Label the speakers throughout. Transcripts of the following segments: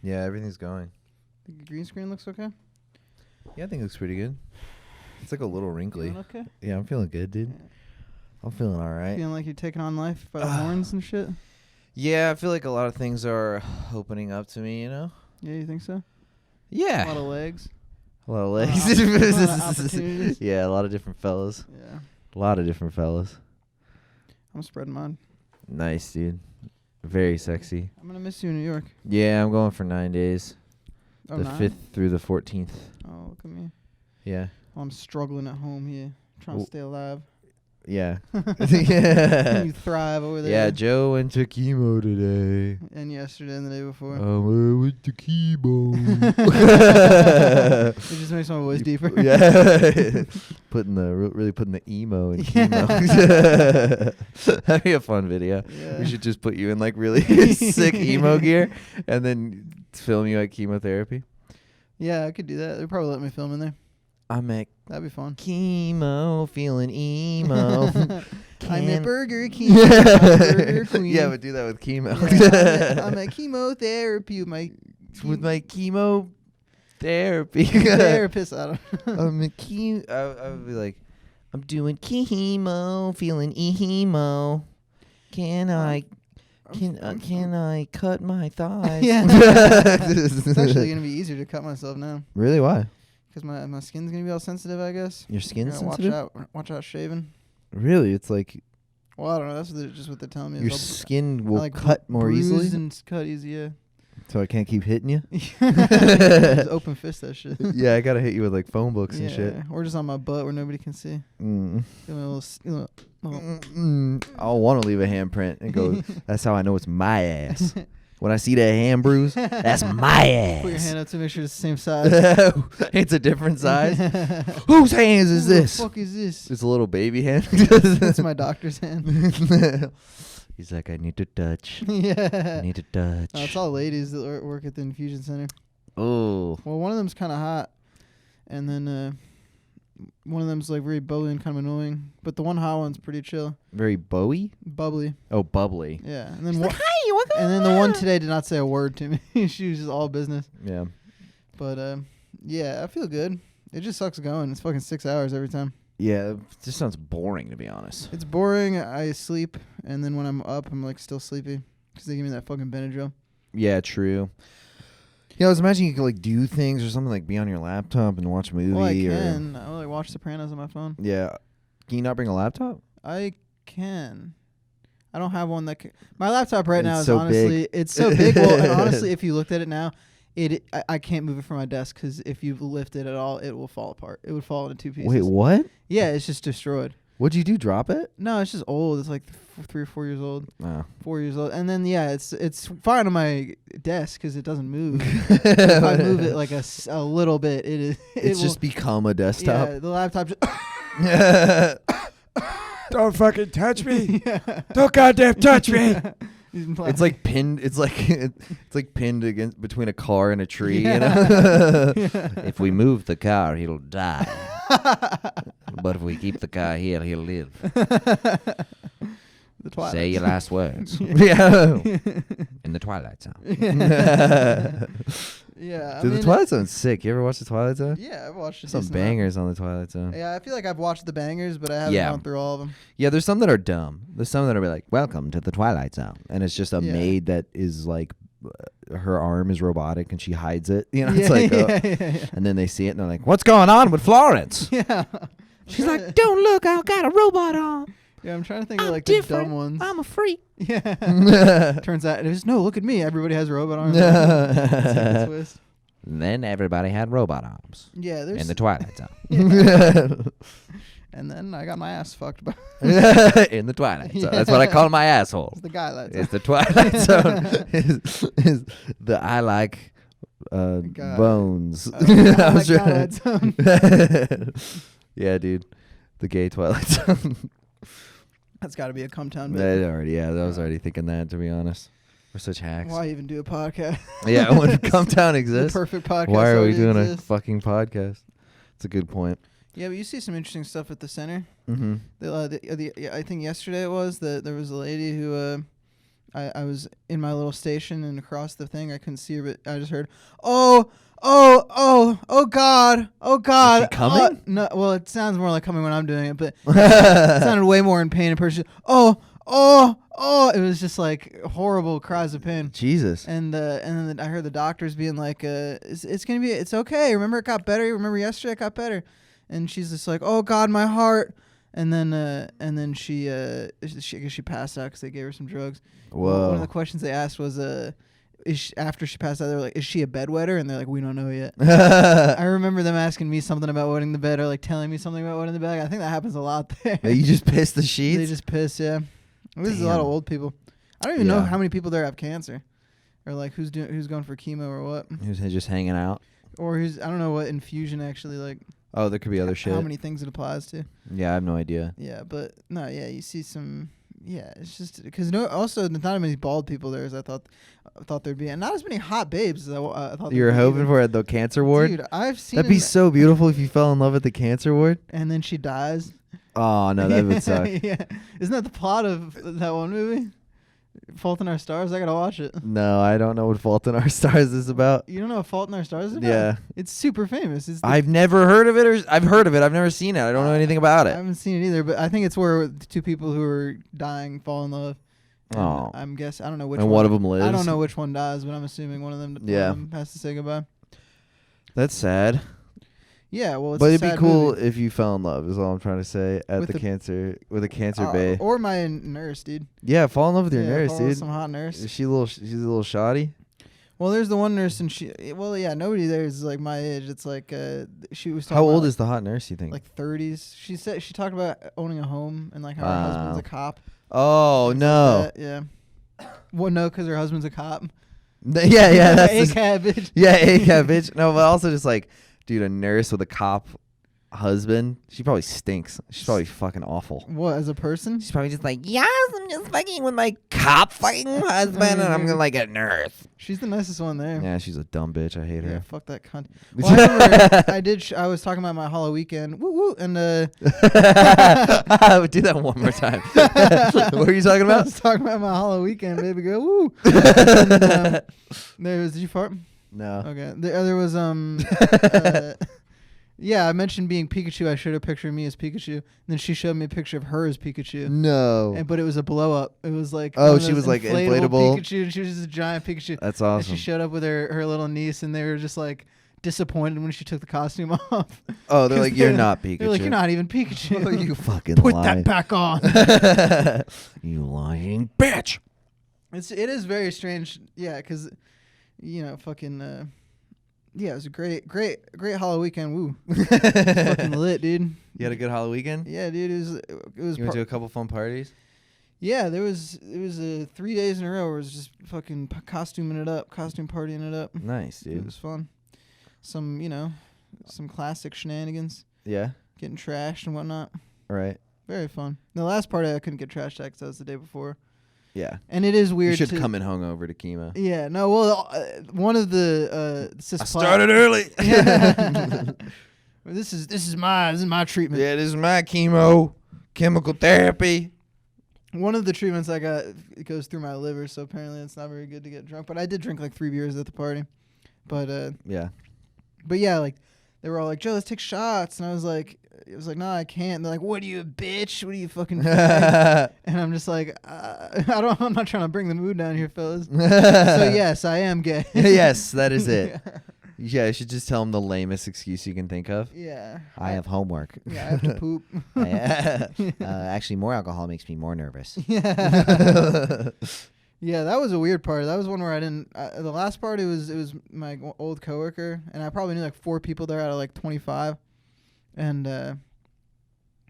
Speaker 1: Yeah, everything's going.
Speaker 2: Think the green screen looks okay?
Speaker 1: Yeah, I think it looks pretty good. It's like a little wrinkly.
Speaker 2: Feeling okay?
Speaker 1: Yeah, I'm feeling good, dude.
Speaker 2: Yeah.
Speaker 1: I'm feeling all right.
Speaker 2: Feeling like you're taking on life by the horns and shit?
Speaker 1: Yeah, I feel like a lot of things are opening up to me, you know?
Speaker 2: Yeah, you think so?
Speaker 1: Yeah.
Speaker 2: A lot of legs.
Speaker 1: A lot of
Speaker 2: A
Speaker 1: legs.
Speaker 2: lot of opportunities.
Speaker 1: Yeah, a lot of different fellas.
Speaker 2: Yeah.
Speaker 1: A lot of different fellas.
Speaker 2: I'm spreading mine.
Speaker 1: Nice, dude. Very sexy.
Speaker 2: I'm going to miss you in New York.
Speaker 1: Yeah, I'm going for 9 days.
Speaker 2: Oh,
Speaker 1: the 5th through the 14th.
Speaker 2: Oh, look at me.
Speaker 1: Yeah.
Speaker 2: Well, I'm struggling at home here. Trying to stay alive.
Speaker 1: Yeah. Yeah.
Speaker 2: You thrive over there.
Speaker 1: Yeah, Joe went to chemo today.
Speaker 2: And yesterday and the day before.
Speaker 1: I went to chemo.
Speaker 2: It just makes my voice deeper.
Speaker 1: Yeah. really putting the emo in chemo. That'd be a fun video.
Speaker 2: Yeah.
Speaker 1: We should just put you in like really sick emo gear and then film you at chemotherapy.
Speaker 2: Yeah, I could do that. They'd probably let me film in there.
Speaker 1: I'm at
Speaker 2: That'd be fun.
Speaker 1: chemo, feeling emo.
Speaker 2: I'm at Burger King. I'm Burger Queen.
Speaker 1: Yeah, but do that with chemo.
Speaker 2: Yeah, I'm at chemotherapy with my
Speaker 1: chemotherapy.
Speaker 2: therapist. I don't know.
Speaker 1: I'm at chemo. I would be like, I'm doing chemo, feeling emo. Can I cut my thighs?
Speaker 2: Yeah. It's actually gonna be easier to cut myself now
Speaker 1: Really? Why?
Speaker 2: because my skin's gonna be all sensitive. I guess.
Speaker 1: Your skin's
Speaker 2: Gotta
Speaker 1: sensitive?
Speaker 2: Watch out, shaving.
Speaker 1: Really? It's like
Speaker 2: Well, I don't know. That's just what they're telling me.
Speaker 1: your
Speaker 2: I'll
Speaker 1: skin will
Speaker 2: like
Speaker 1: cut more
Speaker 2: bruise
Speaker 1: easily,
Speaker 2: and cut easier.
Speaker 1: so I can't keep hitting you.
Speaker 2: Just open fist that shit.
Speaker 1: Yeah, I gotta hit you with like phone books and shit.
Speaker 2: Or just on my butt where nobody can see.
Speaker 1: Mm.
Speaker 2: Give me a little
Speaker 1: I'll want to leave a handprint and go. That's how I know it's my ass. When I see that hand bruise, that's my ass.
Speaker 2: Put your hand up to make sure it's the same size.
Speaker 1: It's a different size. Whose hands is this?
Speaker 2: Who the fuck is this?
Speaker 1: It's a little baby hand.
Speaker 2: That's my doctor's hand.
Speaker 1: He's like, I need to touch.
Speaker 2: Yeah.
Speaker 1: I need to touch.
Speaker 2: It's all ladies that work at the infusion center.
Speaker 1: Oh.
Speaker 2: Well, one of them's kind of hot, and then one of them's like very bubbly and kind of annoying. But the one hot one's pretty chill.
Speaker 1: Very Bowie?
Speaker 2: Bubbly.
Speaker 1: Oh, bubbly.
Speaker 2: Yeah. And then the one today did not say a word to me. She was just all business.
Speaker 1: Yeah.
Speaker 2: But yeah, I feel good. It just sucks going. It's fucking 6 hours every time.
Speaker 1: Yeah, it just sounds boring, to be honest.
Speaker 2: It's boring. I sleep, and then when I'm up, I'm like still sleepy because they give me that fucking Benadryl.
Speaker 1: Yeah, true. Yeah, I was imagining you could like do things or something, like be on your laptop and watch a movie.
Speaker 2: Well, I can. I like watch Sopranos on my phone.
Speaker 1: Yeah. Can you not bring a laptop?
Speaker 2: I can. I don't have one that can. My laptop right now is
Speaker 1: so
Speaker 2: honestly,
Speaker 1: big.
Speaker 2: it's so big. Well, and honestly, if you looked at it now, I can't move it from my desk because if you lift it at all, it will fall apart. It would fall into 2 pieces.
Speaker 1: Wait, what?
Speaker 2: Yeah, it's just destroyed.
Speaker 1: What'd you do? Drop it?
Speaker 2: No, it's just old. It's like 3 or 4 years old.
Speaker 1: Oh.
Speaker 2: 4 years old. And then, yeah, it's fine on my desk because it doesn't move. If I move it like a little bit,
Speaker 1: It's just become a desktop.
Speaker 2: Yeah, the laptop just...
Speaker 1: Don't fucking touch me.
Speaker 2: Yeah.
Speaker 1: Don't goddamn touch me.
Speaker 2: It's
Speaker 1: like pinned. It's like pinned against between a car and a tree.
Speaker 2: Yeah.
Speaker 1: You know.
Speaker 2: Yeah.
Speaker 1: If we move the car, he'll die. But if we keep the car here, he'll live.
Speaker 2: The Twilight.
Speaker 1: Say your last words. Yeah. In the Twilight Zone.
Speaker 2: Yeah.
Speaker 1: Dude, the Twilight Zone's sick. You ever watch the Twilight Zone?
Speaker 2: Yeah, I've watched
Speaker 1: Some bangers on the Twilight Zone.
Speaker 2: Yeah, I feel like I've watched the bangers, but I haven't gone through all of them.
Speaker 1: Yeah, there's some that are dumb. There's some that are like, "Welcome to the Twilight Zone," and it's just a maid that is like, her arm is robotic and she hides it. You know, it's like, and then they see it and they're like, "What's going on with Florence?"
Speaker 2: Yeah.
Speaker 1: She's like, "Don't look, I got a robot arm."
Speaker 2: Yeah, I'm trying to think of like
Speaker 1: different.
Speaker 2: the dumb ones.
Speaker 1: I'm a freak.
Speaker 2: Yeah. Turns out there's no. Look at me. Everybody has robot arms. That's like a twist.
Speaker 1: And then everybody had robot arms.
Speaker 2: Yeah, there's
Speaker 1: in the Twilight Zone.
Speaker 2: And then I got my ass fucked by
Speaker 1: in the Twilight Zone. That's what I call my asshole.
Speaker 2: It's the Twilight Zone.
Speaker 1: It's the Twilight Zone. is the I like bones.
Speaker 2: Twilight Zone.
Speaker 1: Yeah, dude. The gay Twilight Zone.
Speaker 2: That's got to be a cum town.
Speaker 1: I was already thinking that, to be honest. We're such hacks.
Speaker 2: Why even do a podcast?
Speaker 1: Yeah, when Come Town exists.
Speaker 2: The perfect podcast.
Speaker 1: Why are we doing a fucking podcast? It's a good point.
Speaker 2: Yeah, but you see some interesting stuff at the center.
Speaker 1: Mm-hmm.
Speaker 2: I think yesterday it was that there was a lady who I was in my little station and across the thing. I couldn't see her, but I just heard, oh God.
Speaker 1: Is she coming?
Speaker 2: No, well, it sounds more like coming when I'm doing it, but it sounded way more in pain in person. Oh. It was just like horrible cries of pain.
Speaker 1: Jesus.
Speaker 2: And then I heard the doctors being like, it's okay. Remember it got better. Remember yesterday it got better. And she's just like, oh God, my heart. And then she I guess she passed out because they gave her some drugs.
Speaker 1: Whoa.
Speaker 2: One of the questions they asked was, after she passed out, they were like, is she a bedwetter? And they're like, we don't know yet. I remember them asking me something about wetting the bed, or like telling me something about wetting the bed. I think that happens a lot there.
Speaker 1: You just piss the sheets?
Speaker 2: They just piss, yeah. This is a lot of old people. I don't even know how many people there have cancer, or like who's going for chemo or what.
Speaker 1: Who's just hanging out,
Speaker 2: or I don't know what infusion actually like.
Speaker 1: Oh, there could be other shit.
Speaker 2: How many things it applies to?
Speaker 1: Yeah, I have no idea.
Speaker 2: Yeah, but no, yeah, you see some. Yeah, it's just because also there's not as many bald people there as I thought there'd be, and not as many hot babes as I thought.
Speaker 1: You were hoping for at the cancer ward.
Speaker 2: Dude, I've seen.
Speaker 1: That'd be so beautiful if you fell in love at the cancer ward.
Speaker 2: And then she dies.
Speaker 1: Oh no, that would suck.
Speaker 2: Yeah, isn't that the plot of that one movie, Fault in Our Stars? I gotta watch it.
Speaker 1: No, I don't know what Fault in Our Stars is about.
Speaker 2: You don't know what Fault in Our Stars is about?
Speaker 1: Yeah,
Speaker 2: it's super famous.
Speaker 1: I've never heard of it, or I've heard of it. I've never seen it. I don't know anything about it.
Speaker 2: I haven't seen it either, but I think it's where the two people who are dying fall in love.
Speaker 1: Oh,
Speaker 2: I don't know which.
Speaker 1: And one of them lives.
Speaker 2: I don't know which one dies, but I'm assuming one of them has to say goodbye.
Speaker 1: That's sad.
Speaker 2: Yeah, well, it's
Speaker 1: but
Speaker 2: a
Speaker 1: it'd be
Speaker 2: sad
Speaker 1: cool
Speaker 2: movie.
Speaker 1: if you fell in love. Is all I'm trying to say at with a cancer bay.
Speaker 2: Or my nurse, dude.
Speaker 1: Yeah, fall in love with your nurse,
Speaker 2: fall
Speaker 1: dude.
Speaker 2: With some hot nurse.
Speaker 1: Is she she's a little shoddy?
Speaker 2: Well, there's the one nurse, and nobody there is like my age. It's like she was talking.
Speaker 1: How old
Speaker 2: about,
Speaker 1: is the hot nurse? You think?
Speaker 2: Like 30s. She talked about owning a home and like how her husband's a cop.
Speaker 1: Oh no.
Speaker 2: Like yeah. Well, no, because her husband's a cop.
Speaker 1: Yeah, that's
Speaker 2: ACAB bitch.
Speaker 1: Yeah, ACAB bitch. No, but also just like, dude, a nurse with a cop husband, she probably stinks. She's probably fucking awful.
Speaker 2: What, as a person?
Speaker 1: She's probably just like, yes, I'm just fucking with my cop fucking husband, and I'm gonna like a nurse.
Speaker 2: She's the nicest one there.
Speaker 1: Yeah, she's a dumb bitch. I hate her.
Speaker 2: Fuck that cunt. Well, I remember I was talking about my Halloween weekend. Woo woo, and
Speaker 1: I would do that one more time. What were you talking about?
Speaker 2: I was talking about my Halloween weekend, baby girl. Woo. And, did you fart?
Speaker 1: No.
Speaker 2: Okay. There was yeah, I mentioned being Pikachu. I showed her a picture of me as Pikachu. And then she showed me a picture of her as Pikachu.
Speaker 1: No.
Speaker 2: But it was a blow up. It was like
Speaker 1: she was like inflatable
Speaker 2: Pikachu, and she was just a giant Pikachu.
Speaker 1: That's awesome.
Speaker 2: And she showed up with her little niece, and they were just like disappointed when she took the costume off.
Speaker 1: Oh, they're like, you're not Pikachu.
Speaker 2: They're like, you're not even Pikachu.
Speaker 1: Oh, you fucking
Speaker 2: put
Speaker 1: lie.
Speaker 2: that back on.
Speaker 1: You lying bitch.
Speaker 2: It is very strange. Yeah, because fucking. Yeah, it was a great Halloween weekend. Woo. Fucking lit, dude.
Speaker 1: You had a good Halloween weekend?
Speaker 2: Yeah, dude. It was.
Speaker 1: You went to a couple fun parties?
Speaker 2: Yeah, it was 3 days in a row where it was just fucking costume partying it up.
Speaker 1: Nice, dude.
Speaker 2: It was fun. Some classic shenanigans.
Speaker 1: Yeah.
Speaker 2: Getting trashed and whatnot.
Speaker 1: Right.
Speaker 2: Very fun. The last party I couldn't get trashed at because that was the day before.
Speaker 1: Yeah.
Speaker 2: And it is weird.
Speaker 1: You should come in hungover to chemo.
Speaker 2: Yeah. No. Well, one of the
Speaker 1: I started early.
Speaker 2: Yeah. This is my treatment.
Speaker 1: Yeah, this is my chemical therapy.
Speaker 2: One of the treatments I got, it goes through my liver, so apparently it's not very good to get drunk. But I did drink like 3 beers at the party. But
Speaker 1: yeah.
Speaker 2: But yeah, like they were all like, Joe, let's take shots, and I was like, no, I can't. And they're like, what are you, a bitch? What are you fucking doing? And I'm just like, I'm not trying to bring the mood down here, fellas. So yes, I am gay.
Speaker 1: Yes, that is it. Yeah, you should just tell them the lamest excuse you can think of.
Speaker 2: Yeah.
Speaker 1: I have homework.
Speaker 2: Yeah, I have to poop.
Speaker 1: Actually, more alcohol makes me more nervous.
Speaker 2: Yeah. Yeah, that was a weird party. That was one where I didn't. The last party it was my old coworker, and I probably knew like 4 people there out of like 25, and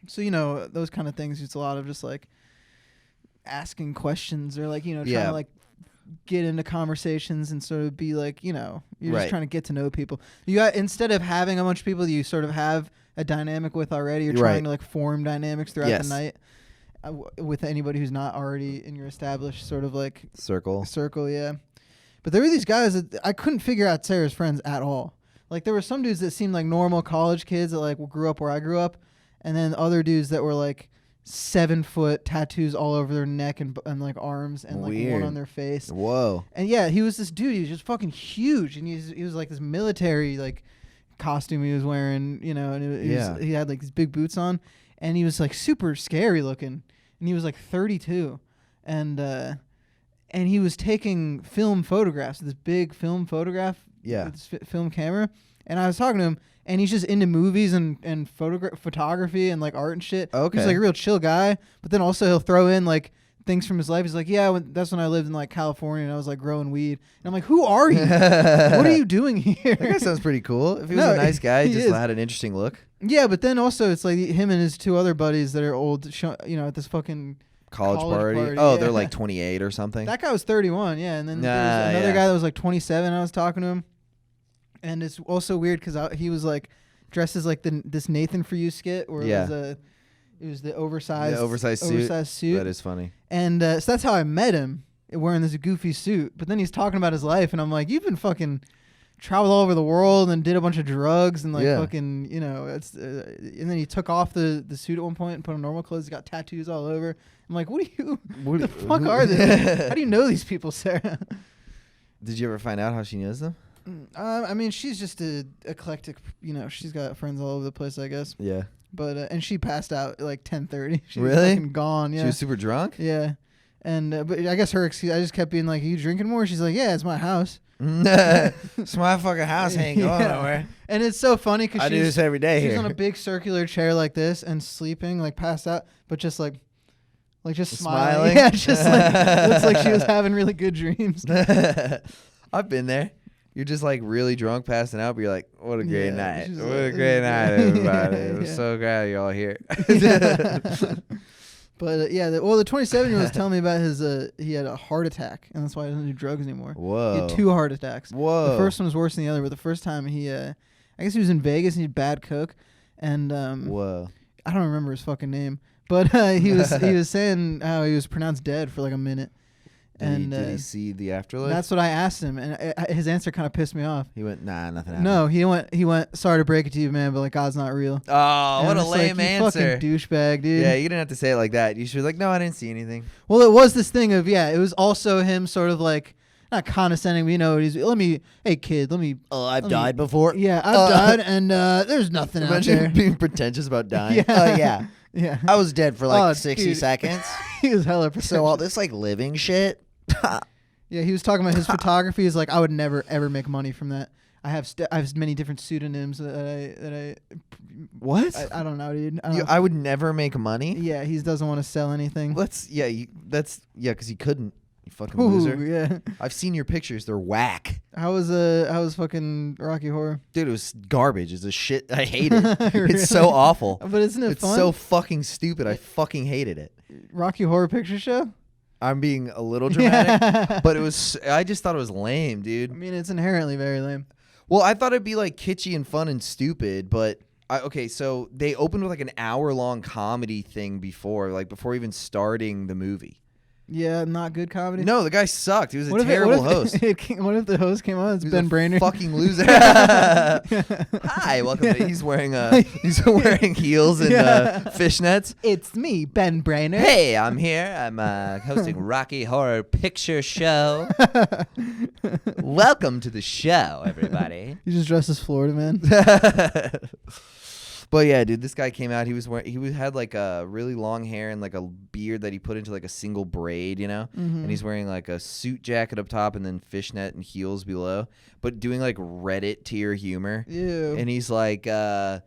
Speaker 2: so those kind of things. It's a lot of just like asking questions or like trying to like get into conversations and sort of be like you're just trying to get to know people. You got, instead of having a bunch of people that you sort of have a dynamic with already, you're trying to like form dynamics throughout the night. With anybody who's not already in your established sort of like
Speaker 1: circle,
Speaker 2: yeah. But there were these guys that I couldn't figure out Sarah's friends at all. Like there were some dudes that seemed like normal college kids that like grew up where I grew up, and then other dudes that were like 7-foot tattoos all over their neck and like arms and like
Speaker 1: Weird.
Speaker 2: one on their face.
Speaker 1: Whoa.
Speaker 2: And yeah, he was this dude. He was just fucking huge, and he was like this military like costume he was wearing, you know. And he had like these big boots on, and he was like super scary looking. And he was like 32, and he was taking film photographs, this big film photograph, with this film camera. And I was talking to him, and he's just into movies and photography and like art and shit.
Speaker 1: Okay.
Speaker 2: He's like a real chill guy, but then also he'll throw in like things from his life. He's like, yeah, that's when I lived in like California and I was like growing weed. And I'm like, who are you? What are you doing here?
Speaker 1: That guy sounds pretty cool. If he was a nice guy, just had an interesting look.
Speaker 2: Yeah, but then also it's like him and his two other buddies that are old, you know, at this fucking
Speaker 1: college party. Oh, they're like 28 or something.
Speaker 2: That guy was 31, yeah. And then there was another guy that was like 27. I was talking to him. And it's also weird because he was like dressed as like this Nathan For You skit where it was the oversized suit.
Speaker 1: That is funny.
Speaker 2: And so that's how I met him, wearing this goofy suit. But then he's talking about his life, and I'm like, you've been fucking traveled all over the world and did a bunch of drugs and like fucking, you know, it's and then he took off the suit at one point and put on normal clothes. He's got tattoos all over. I'm like, what the fuck are they? How do you know these people, Sarah?
Speaker 1: Did you ever find out how she knows them?
Speaker 2: I mean, she's just a eclectic, you know, she's got friends all over the place, I guess.
Speaker 1: Yeah.
Speaker 2: But and she passed out at like 10:30. She
Speaker 1: really?
Speaker 2: was fucking gone. Yeah.
Speaker 1: She was super drunk?
Speaker 2: Yeah. And but I guess her excuse, I just kept being like, are you drinking more? She's like, yeah, it's my house.
Speaker 1: It's my fucking house. Ain't going nowhere.
Speaker 2: And it's so funny because
Speaker 1: I do this every day.
Speaker 2: She's on a big circular chair like this and sleeping, like passed out, but just like just smiling. Yeah, just like looks like she was having really good dreams.
Speaker 1: I've been there. You're just like really drunk, passing out, but you're like, what a great night. What a great night, everybody. I'm so glad you're all here.
Speaker 2: But the 27-year-old was telling me about he had a heart attack, and that's why he doesn't do drugs anymore.
Speaker 1: Whoa.
Speaker 2: He had 2 heart attacks.
Speaker 1: Whoa.
Speaker 2: The first one was worse than the other, but the first time I guess he was in Vegas and he had bad coke, and
Speaker 1: whoa.
Speaker 2: I don't remember his fucking name, but he was saying how he was pronounced dead for like a minute.
Speaker 1: Did he see the afterlife?
Speaker 2: That's what I asked him, and his answer kind of pissed me off.
Speaker 1: He went, nah, nothing happened.
Speaker 2: No, he went, sorry to break it to you, man, but like God's not real.
Speaker 1: Oh,
Speaker 2: And
Speaker 1: what a
Speaker 2: it's
Speaker 1: lame
Speaker 2: like,
Speaker 1: answer.
Speaker 2: You fucking douchebag, dude.
Speaker 1: Yeah, you didn't have to say it like that. You should be like, no, I didn't see anything.
Speaker 2: Well, it was this thing of, it was also him sort of like, not condescending, but you know, hey kid,
Speaker 1: I've died before.
Speaker 2: Yeah, I've died, and there's nothing out there.
Speaker 1: Being pretentious about dying.
Speaker 2: Yeah. Yeah.
Speaker 1: I was dead for like 60
Speaker 2: dude.
Speaker 1: seconds.
Speaker 2: He was hella pretentious.
Speaker 1: So all this like living shit.
Speaker 2: Yeah, he was talking about his photography. He's like, I would never ever make money from that. I have many different pseudonyms that I.
Speaker 1: What?
Speaker 2: I don't know, dude.
Speaker 1: I would never make money.
Speaker 2: Yeah, he doesn't want to sell anything.
Speaker 1: Because he couldn't. You fucking loser.
Speaker 2: Yeah.
Speaker 1: I've seen your pictures. They're whack.
Speaker 2: How was fucking Rocky Horror?
Speaker 1: Dude, it was garbage. It's a shit. I hate it. Really? It's so awful.
Speaker 2: But isn't it fun?
Speaker 1: It's so fucking stupid. I fucking hated it.
Speaker 2: Rocky Horror Picture Show?
Speaker 1: I'm being a little dramatic, but I just thought it was lame, dude.
Speaker 2: I mean, it's inherently very lame.
Speaker 1: Well, I thought it'd be like kitschy and fun and stupid, but so they opened with like an hour-long comedy thing before even starting the movie.
Speaker 2: Yeah, not good comedy.
Speaker 1: No, the guy sucked. He was a terrible host.
Speaker 2: What if the host came on? It's Ben Brainerd.
Speaker 1: Fucking loser. Hi, welcome. He's wearing heels and fishnets.
Speaker 2: It's me, Ben Brainerd.
Speaker 1: Hey, I'm here. I'm hosting Rocky Horror Picture Show. Welcome to the show, everybody.
Speaker 2: You just dressed as Florida Man.
Speaker 1: But yeah, dude, this guy came out. He had like a really long hair and like a beard that he put into like a single braid, you know.
Speaker 2: Mm-hmm.
Speaker 1: And he's wearing like a suit jacket up top and then fishnet and heels below, but doing like Reddit tier humor.
Speaker 2: Ew.
Speaker 1: And he's like, "Oh,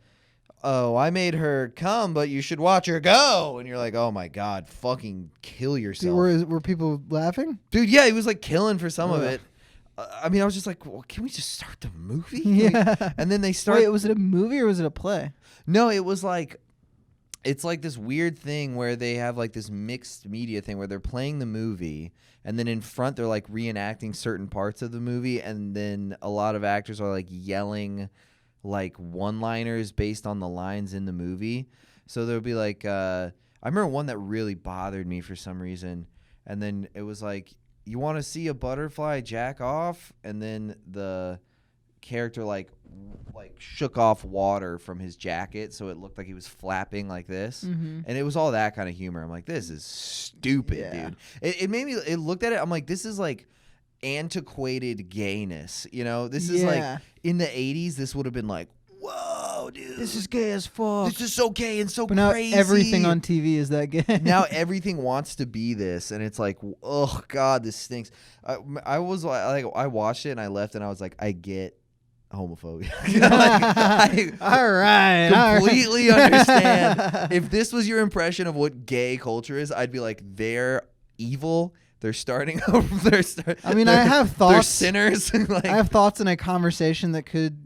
Speaker 1: I made her come, but you should watch her go." And you're like, "Oh my god, fucking kill yourself."
Speaker 2: Dude, were people laughing?
Speaker 1: Dude, yeah, he was like killing for some of it. I mean, I was just like, well, can we just start the movie?
Speaker 2: Yeah.
Speaker 1: And then they start.
Speaker 2: Wait, was it a movie or was it a play?
Speaker 1: No, it was like, it's like this weird thing where they have like this mixed media thing where they're playing the movie and then in front they're like reenacting certain parts of the movie, and then a lot of actors are like yelling like one-liners based on the lines in the movie. So there'll be like, I remember one that really bothered me for some reason, and then it was like, you want to see a butterfly jack off? And then the character like shook off water from his jacket, so it looked like he was flapping like this, and it was all that kind of humor. I'm like, this is stupid, dude. It made me. It looked at it. I'm like, this is like antiquated gayness. You know, this is like in the '80s. This would have been like, whoa, dude,
Speaker 2: this is gay as fuck.
Speaker 1: This is so gay and so
Speaker 2: but now
Speaker 1: crazy.
Speaker 2: Everything on TV is that gay.
Speaker 1: Now everything wants to be this, and it's like, oh god, this stinks. I was like, I watched it and I left, and I was like, I get homophobia.
Speaker 2: All right,
Speaker 1: completely understand. If this was your impression of what gay culture is, I'd be like, they're evil. They're starting over.
Speaker 2: I mean, I have thoughts.
Speaker 1: They're sinners.
Speaker 2: Like, I have thoughts in a conversation that could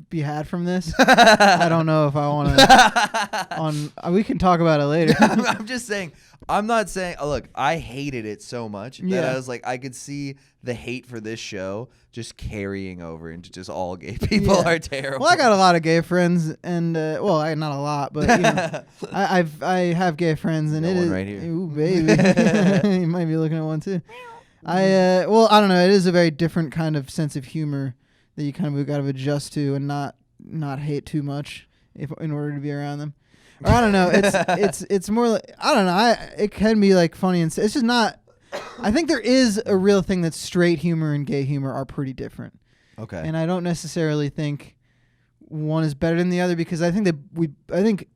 Speaker 2: be had from this. I don't know if I want to. We can talk about it later.
Speaker 1: I'm just saying. I'm not saying. Oh, look, I hated it so much that I was like, I could see the hate for this show just carrying over into just all gay people are terrible.
Speaker 2: Well, I got a lot of gay friends, and not a lot, but you know, I have gay friends, and it is
Speaker 1: right here.
Speaker 2: Ooh, baby, you might be looking at one too. I don't know. It is a very different kind of sense of humor that you kind of got to adjust to and not hate too much in order to be around them. Or I don't know. It's more like, I don't know. It can be like funny, and it's just not. I think there is a real thing that straight humor and gay humor are pretty different.
Speaker 1: Okay.
Speaker 2: And I don't necessarily think one is better than the other, because I think I think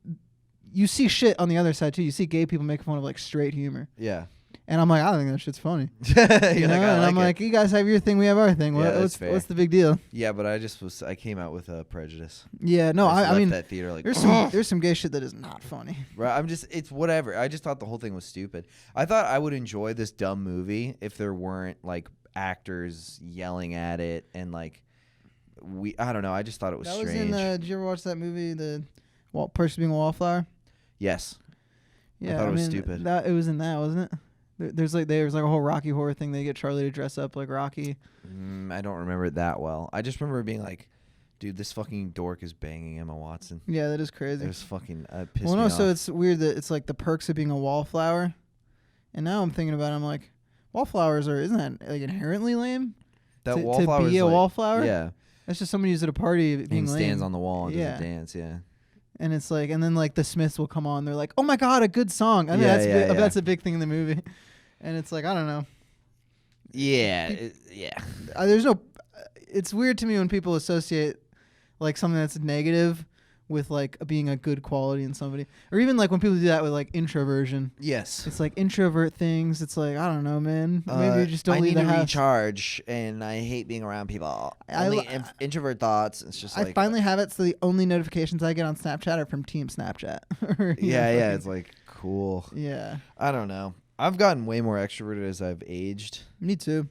Speaker 2: you see shit on the other side too. You see gay people making fun of like straight humor.
Speaker 1: Yeah.
Speaker 2: And I'm like, I don't think that shit's funny.
Speaker 1: You know?
Speaker 2: And I'm like, you guys have your thing, we have our thing. What's the big deal?
Speaker 1: Yeah, but I came out with a prejudice.
Speaker 2: Yeah, no, I mean,
Speaker 1: that theater like,
Speaker 2: there's some gay shit that is not funny.
Speaker 1: Right, it's whatever. I just thought the whole thing was stupid. I thought I would enjoy this dumb movie if there weren't like actors yelling at it and like I don't know. I just thought it was strange.
Speaker 2: Did you ever watch that movie, the Person Being a Wallflower?
Speaker 1: Yes.
Speaker 2: Yeah,
Speaker 1: I thought it was stupid.
Speaker 2: It was in that, wasn't it? There's like a whole Rocky Horror thing. They get Charlie to dress up like Rocky.
Speaker 1: I don't remember it that well. I just remember being like, dude, this fucking dork is banging Emma Watson.
Speaker 2: Yeah, that is crazy.
Speaker 1: It was fucking pissed me off.
Speaker 2: So it's weird that it's like the perks of being a wallflower. And now I'm thinking about it, I'm like, wallflowers isn't that like inherently lame?
Speaker 1: That
Speaker 2: to be a wallflower?
Speaker 1: Yeah.
Speaker 2: That's just somebody who's at a party being lame.
Speaker 1: Stands on the wall and does a dance, yeah.
Speaker 2: And it's like, and then like the Smiths will come on. They're like, oh my God, a good song. I mean, that's a big thing in the movie. And it's like, I don't know.
Speaker 1: Yeah.
Speaker 2: There's no. It's weird to me when people associate like something that's negative with like being a good quality in somebody, or even like when people do that with like introversion.
Speaker 1: Yes.
Speaker 2: It's like introvert things. It's like, I don't know, man. Maybe you just don't leave the house.
Speaker 1: I need to recharge, and I hate being around people. Only introvert thoughts. It's just like,
Speaker 2: I finally have it, so the only notifications I get on Snapchat are from Team Snapchat.
Speaker 1: yeah. It's like cool.
Speaker 2: Yeah.
Speaker 1: I don't know. I've gotten way more extroverted as I've aged.
Speaker 2: Me too.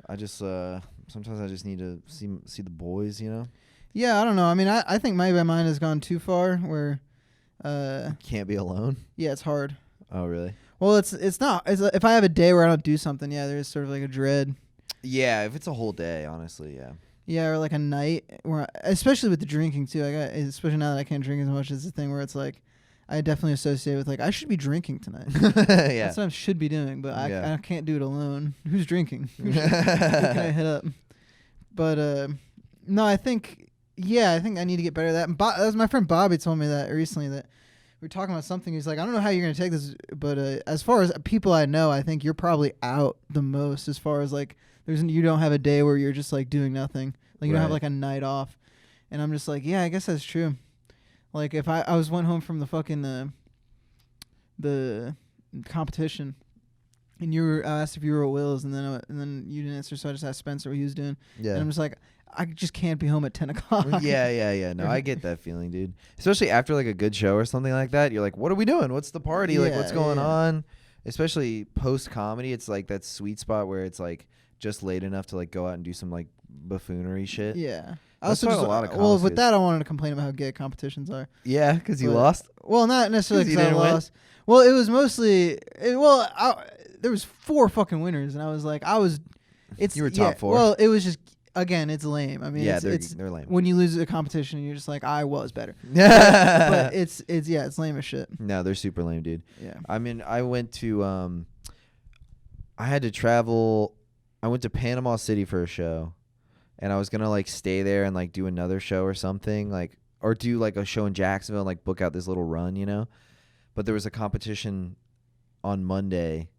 Speaker 1: I just sometimes I just need to see the boys, you know.
Speaker 2: Yeah, I don't know. I mean, I think maybe my mind has gone too far where
Speaker 1: can't be alone.
Speaker 2: Yeah, it's hard.
Speaker 1: Oh, really?
Speaker 2: Well, it's not. If I have a day where I don't do something, there's sort of like a dread.
Speaker 1: Yeah, if it's a whole day, honestly, yeah.
Speaker 2: Yeah, or like a night where, especially with the drinking too. Especially now that I can't drink as much, it's the thing where it's like, I definitely associate with like, I should be drinking tonight.
Speaker 1: Yeah.
Speaker 2: That's what I should be doing, but I can't do it alone. Who's drinking? Who can I hit up? But no, I think I need to get better at that. And that was my friend Bobby told me that recently, that we were talking about something. He's like, I don't know how you're going to take this, but as far as people I know, I think you're probably out the most as far as like, you don't have a day where you're just like doing nothing. Like you don't have like a night off. And I'm just like, yeah, I guess that's true. Like if I went home from the fucking the competition, and I asked if you were at Will's, and then you didn't answer, so I just asked Spencer what he was doing. Yeah. And I'm just like, I just can't be home at 10 o'clock.
Speaker 1: Yeah. No, I get that feeling, dude. Especially after like a good show or something like that. You're like, what are we doing? What's the party? Yeah, like, what's going on? Especially post comedy, it's like that sweet spot where it's like just late enough to like go out and do some like buffoonery shit.
Speaker 2: Yeah.
Speaker 1: That's what a lot of
Speaker 2: with that, I wanted to complain about how gay competitions are.
Speaker 1: Yeah, because you lost?
Speaker 2: Well, not necessarily because I lost. Win? Well, it was mostly... there was 4 fucking winners, and I was like, you were top 4? Well, it was just... Again, it's lame. I mean,
Speaker 1: they're lame.
Speaker 2: When you lose a competition, you're just like, I was better. But it's lame as shit.
Speaker 1: No, they're super lame, dude.
Speaker 2: Yeah.
Speaker 1: I mean, I went to... I had to travel... I went to Panama City for a show. and I was gonna like stay there and like do another show or something, like, or do like a show in Jacksonville and like book out this little run, you know. But there was a competition on Monday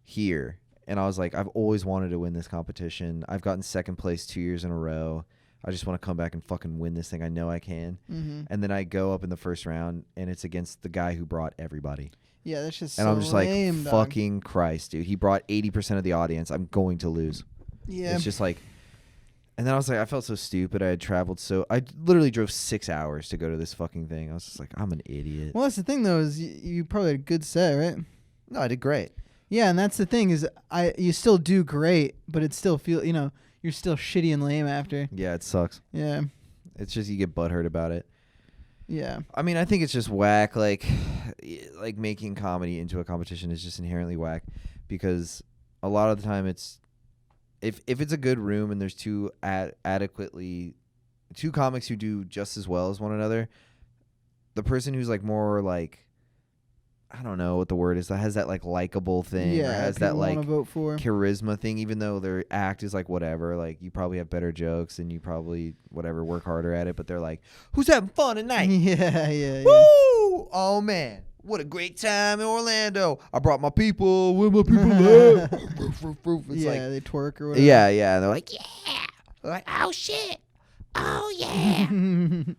Speaker 1: here, and I was like, I've always wanted to win this competition. I've gotten second place 2 years in a row. I just want to come back and fucking win this thing. I know I can.
Speaker 2: Mm-hmm.
Speaker 1: And then I go up in the first round, and it's against the guy who brought everybody.
Speaker 2: Yeah, that's just
Speaker 1: and
Speaker 2: so
Speaker 1: I'm just
Speaker 2: lame,
Speaker 1: like,
Speaker 2: dog.
Speaker 1: fucking Christ, dude. He brought 80% of the audience. I'm going to lose.
Speaker 2: Yeah.
Speaker 1: It's just like, and then I was like, I felt so stupid. I had traveled I literally drove 6 hours to go to this fucking thing. I was just like, I'm an idiot.
Speaker 2: Well, that's the thing, though, is you probably had a good set, right?
Speaker 1: No, I did great.
Speaker 2: Yeah, and that's the thing is you still do great, but it still you're still shitty and lame after.
Speaker 1: Yeah, it sucks.
Speaker 2: Yeah.
Speaker 1: It's just you get butthurt about it.
Speaker 2: Yeah.
Speaker 1: I mean, I think it's just whack. Like making comedy into a competition is just inherently whack, because a lot of the time it's if it's a good room and there's two comics who do just as well as one another, the person who's like more like, I don't know what the word is, that has that like likable thing, or has that like
Speaker 2: vote for.
Speaker 1: charisma thing, even though their act is like whatever, like you probably have better jokes and you probably whatever work harder at it, but they're like, who's having fun tonight?
Speaker 2: Yeah.
Speaker 1: Woo! Oh man, what a great time in Orlando. I brought my people. Where my people at? It's
Speaker 2: yeah,
Speaker 1: like,
Speaker 2: they twerk or whatever.
Speaker 1: yeah. They're like, yeah. They're like, oh shit. Oh yeah.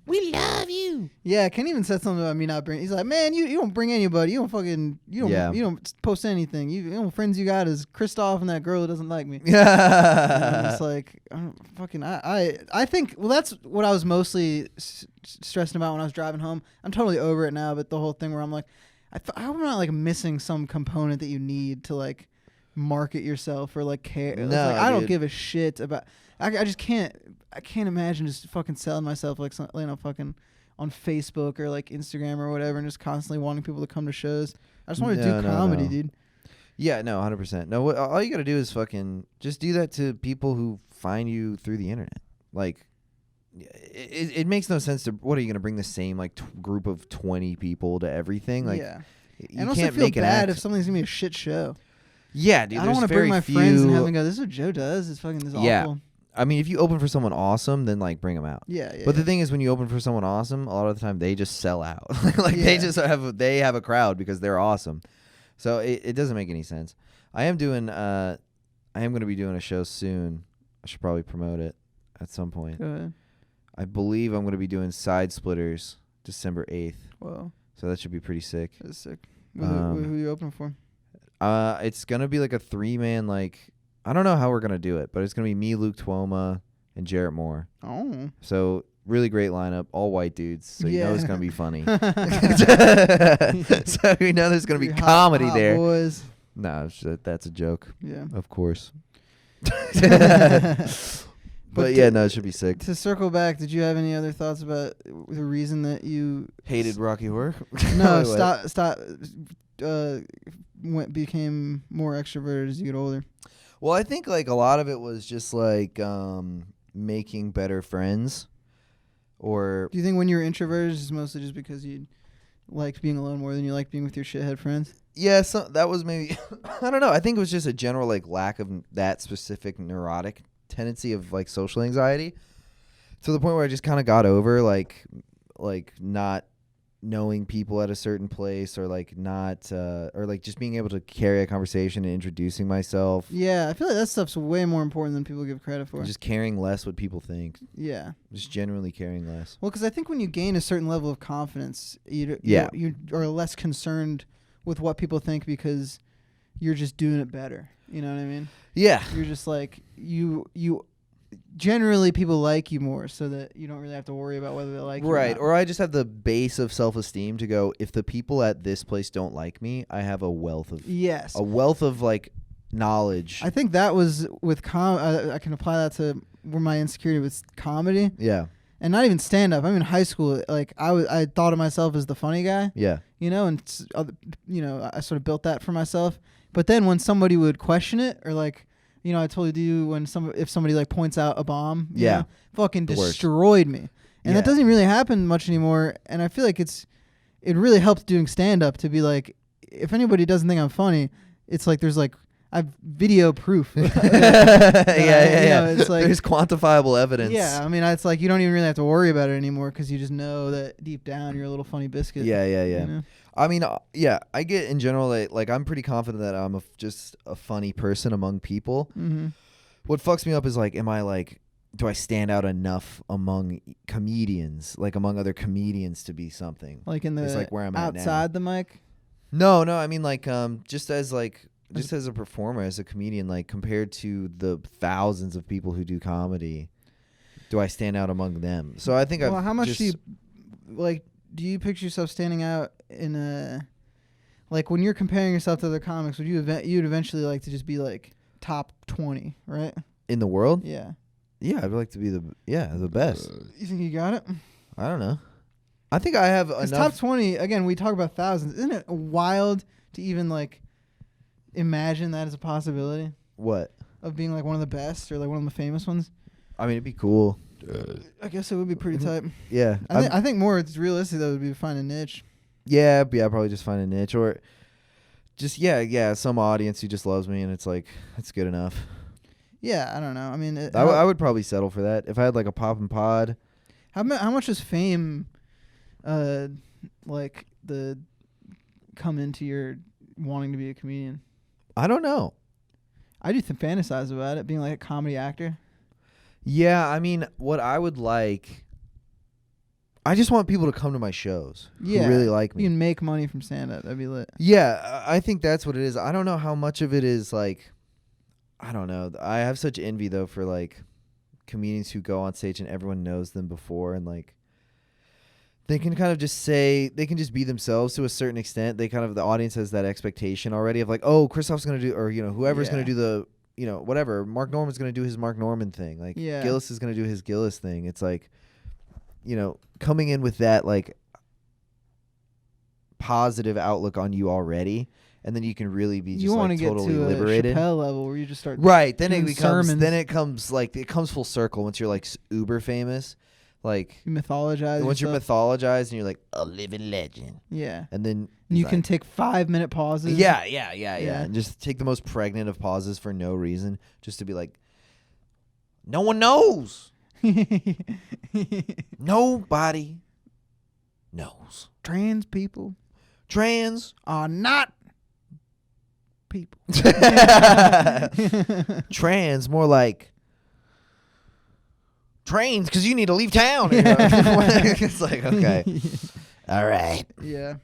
Speaker 1: We love you.
Speaker 2: Yeah, Ken even said something about me not bringing. He's like, man, you don't bring anybody. You don't post anything. You know, friends you got is Christophe and that girl who doesn't like me. Yeah. It's like, I think, well, that's what I was mostly stressing about when I was driving home. I'm totally over it now, but the whole thing where I'm like, I hope I'm not like missing some component that you need to like market yourself or like care.
Speaker 1: No,
Speaker 2: it's like, I don't
Speaker 1: dude.
Speaker 2: give a shit about. I just can't. I can't imagine just fucking selling myself like some, fucking on Facebook or like Instagram or whatever, and just constantly wanting people to come to shows. I just want to do comedy, dude.
Speaker 1: Yeah, no, 100%. No, all you got to do is fucking just do that to people who find you through the internet. Like, it makes no sense to. What are you going to bring the same like group of 20 people to everything? Like,
Speaker 2: yeah.
Speaker 1: You
Speaker 2: and also
Speaker 1: can't
Speaker 2: feel
Speaker 1: make
Speaker 2: bad if something's gonna be a shit show.
Speaker 1: Yeah, dude.
Speaker 2: I don't
Speaker 1: want to
Speaker 2: bring my friends and have them go, "This is what Joe does. It's fucking this awful."
Speaker 1: I mean, if you open for someone awesome, then like bring them out.
Speaker 2: Yeah.
Speaker 1: But the thing is, when you open for someone awesome, a lot of the time they just sell out. They just have a crowd because they're awesome. So it doesn't make any sense. I am going to be doing a show soon. I should probably promote it at some point.
Speaker 2: Go ahead.
Speaker 1: I believe I'm going to be doing Side Splitters December 8th.
Speaker 2: Whoa.
Speaker 1: So that should be pretty sick.
Speaker 2: That's sick. Who are you opening for?
Speaker 1: It's going to be like a 3-man, like, I don't know how we're going to do it, but it's going to be me, Luke Tuoma, and Jarrett Moore.
Speaker 2: Oh.
Speaker 1: So really great lineup, all white dudes. So you know it's going to be funny. So you know there's going to be comedy
Speaker 2: hot
Speaker 1: there.
Speaker 2: Boys.
Speaker 1: No, that's a joke.
Speaker 2: Yeah.
Speaker 1: Of course. But yeah, no, it should be sick.
Speaker 2: To circle back, did you have any other thoughts about the reason that you
Speaker 1: Hated Rocky Horror?
Speaker 2: No, became more extroverted as you get older?
Speaker 1: Well, I think like a lot of it was just like making better friends. Or
Speaker 2: do you think when you were introverted, it's mostly just because you liked being alone more than you liked being with your shithead friends?
Speaker 1: Yeah, so that was maybe I don't know. I think it was just a general like lack of that specific neurotic tendency of like social anxiety, to the point where I just kind of got over like not knowing people at a certain place, or like not or like just being able to carry a conversation and introducing myself.
Speaker 2: Yeah, I feel like that stuff's way more important than people give credit for.
Speaker 1: Just caring less what people think.
Speaker 2: Yeah.
Speaker 1: Just genuinely caring less.
Speaker 2: Well, because I think when you gain a certain level of confidence, you are less concerned with what people think because you're just doing it better. You know what I mean?
Speaker 1: Yeah.
Speaker 2: You're just like, you generally people like you more, so that you don't really have to worry about whether they like you or not.
Speaker 1: Or I just have the base of self-esteem to go, if the people at this place don't like me, I have a wealth of like knowledge.
Speaker 2: I think that was with I can apply that to where my insecurity was comedy.
Speaker 1: Yeah.
Speaker 2: And not even stand-up. I mean, in high school, like I thought of myself as the funny guy.
Speaker 1: Yeah.
Speaker 2: You know, and I sort of built that for myself. But then when somebody would question it, or like, you know, I told you when if somebody like points out a bomb, you know, fucking destroyed me. And that doesn't really happen much anymore. And I feel like it really helped doing stand-up to be like, if anybody doesn't think I'm funny, it's like there's like I've video proof.
Speaker 1: Yeah.
Speaker 2: It's like
Speaker 1: there's quantifiable evidence.
Speaker 2: Yeah, I mean, it's like you don't even really have to worry about it anymore because you just know that deep down you're a little funny biscuit.
Speaker 1: Yeah.
Speaker 2: You know?
Speaker 1: I mean, yeah, I get in general like I'm pretty confident that I'm just a funny person among people.
Speaker 2: Mm-hmm.
Speaker 1: What fucks me up is like, am I like, do I stand out enough among comedians, like among other comedians to be something?
Speaker 2: Like in the
Speaker 1: it's like where I'm at now.
Speaker 2: outside the mic?
Speaker 1: No, I mean like just as a performer, as a comedian, like compared to the thousands of people who do comedy, do I stand out among them? So I think
Speaker 2: how much do you like? Do you picture yourself standing out in a like when you're comparing yourself to other comics? Would you'd eventually like to just be like top 20, right?
Speaker 1: In the world?
Speaker 2: Yeah.
Speaker 1: Yeah, I'd like to be the best.
Speaker 2: You think you got it?
Speaker 1: I don't know. I think I have enough.
Speaker 2: Top 20, again, we talk about thousands. Isn't it wild to even like imagine that as a possibility?
Speaker 1: What?
Speaker 2: Of being like one of the best or like one of the famous ones?
Speaker 1: I mean, it'd be cool.
Speaker 2: I guess it would be pretty tight.
Speaker 1: Yeah.
Speaker 2: I think more it's realistic though would be to find a niche.
Speaker 1: Yeah, probably just find a niche or just some audience who just loves me and it's like it's good enough.
Speaker 2: Yeah, I don't know. I mean,
Speaker 1: I would probably settle for that if I had like a pop and pod.
Speaker 2: How much does fame, like come into your wanting to be a comedian?
Speaker 1: I don't know.
Speaker 2: I do fantasize about it being like a comedy actor.
Speaker 1: Yeah, I mean, what I would like, I just want people to come to my shows who really like me.
Speaker 2: You can make money from stand-up. That'd be lit.
Speaker 1: Yeah, I think that's what it is. I don't know how much of it is like, I don't know. I have such envy, though, for like comedians who go on stage and everyone knows them before and like they can kind of just say, they can just be themselves to a certain extent. They kind of, the audience has that expectation already of like, oh, Christophe's going to do, or, whoever's going to do the, whatever. Mark Norman's going to do his Mark Norman thing. Like Gillis is going to do his Gillis thing. It's like, coming in with that like positive outlook on you already. And then you can really be just like totally liberated.
Speaker 2: You want to get to a Chappelle level where you just start
Speaker 1: right. Then it becomes.
Speaker 2: sermons.
Speaker 1: Then it comes full circle once you're like uber famous, like
Speaker 2: you mythologize.
Speaker 1: Once you're mythologized and you're like a living legend.
Speaker 2: Yeah.
Speaker 1: And then
Speaker 2: you can take 5-minute pauses.
Speaker 1: Yeah. And just take the most pregnant of pauses for no reason, just to be like, no one knows. Nobody knows.
Speaker 2: Trans people.
Speaker 1: Trans
Speaker 2: are not people.
Speaker 1: Trans, more like trains, because you need to leave town. It's like, okay. All right.
Speaker 2: Yeah.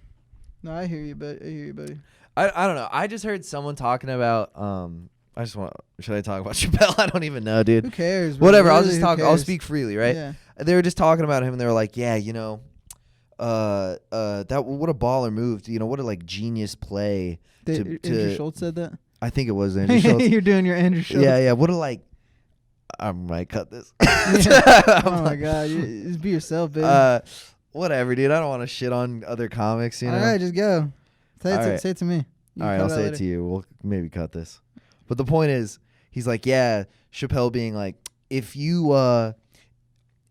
Speaker 2: No, I hear you, buddy.
Speaker 1: I don't know. I just heard someone talking about should I talk about Chappelle? I don't even know, dude.
Speaker 2: Who cares? Bro?
Speaker 1: Whatever.
Speaker 2: Really,
Speaker 1: I'll just talk. I'll speak freely, right?
Speaker 2: Yeah.
Speaker 1: They were just talking about him and they were like, yeah, that what a baller move. What a like genius play.
Speaker 2: Andrew Schultz said that?
Speaker 1: I think it was Andrew Schultz.
Speaker 2: You're doing your Andrew Schultz.
Speaker 1: Yeah. What a like. I might cut this.
Speaker 2: Oh my god, just be yourself, baby.
Speaker 1: Whatever, dude. I don't want to shit on other comics.
Speaker 2: All right, just go. Say it to me.
Speaker 1: All right, I'll say it to you. We'll maybe cut this. But the point is, he's like, yeah, Chappelle being like, if you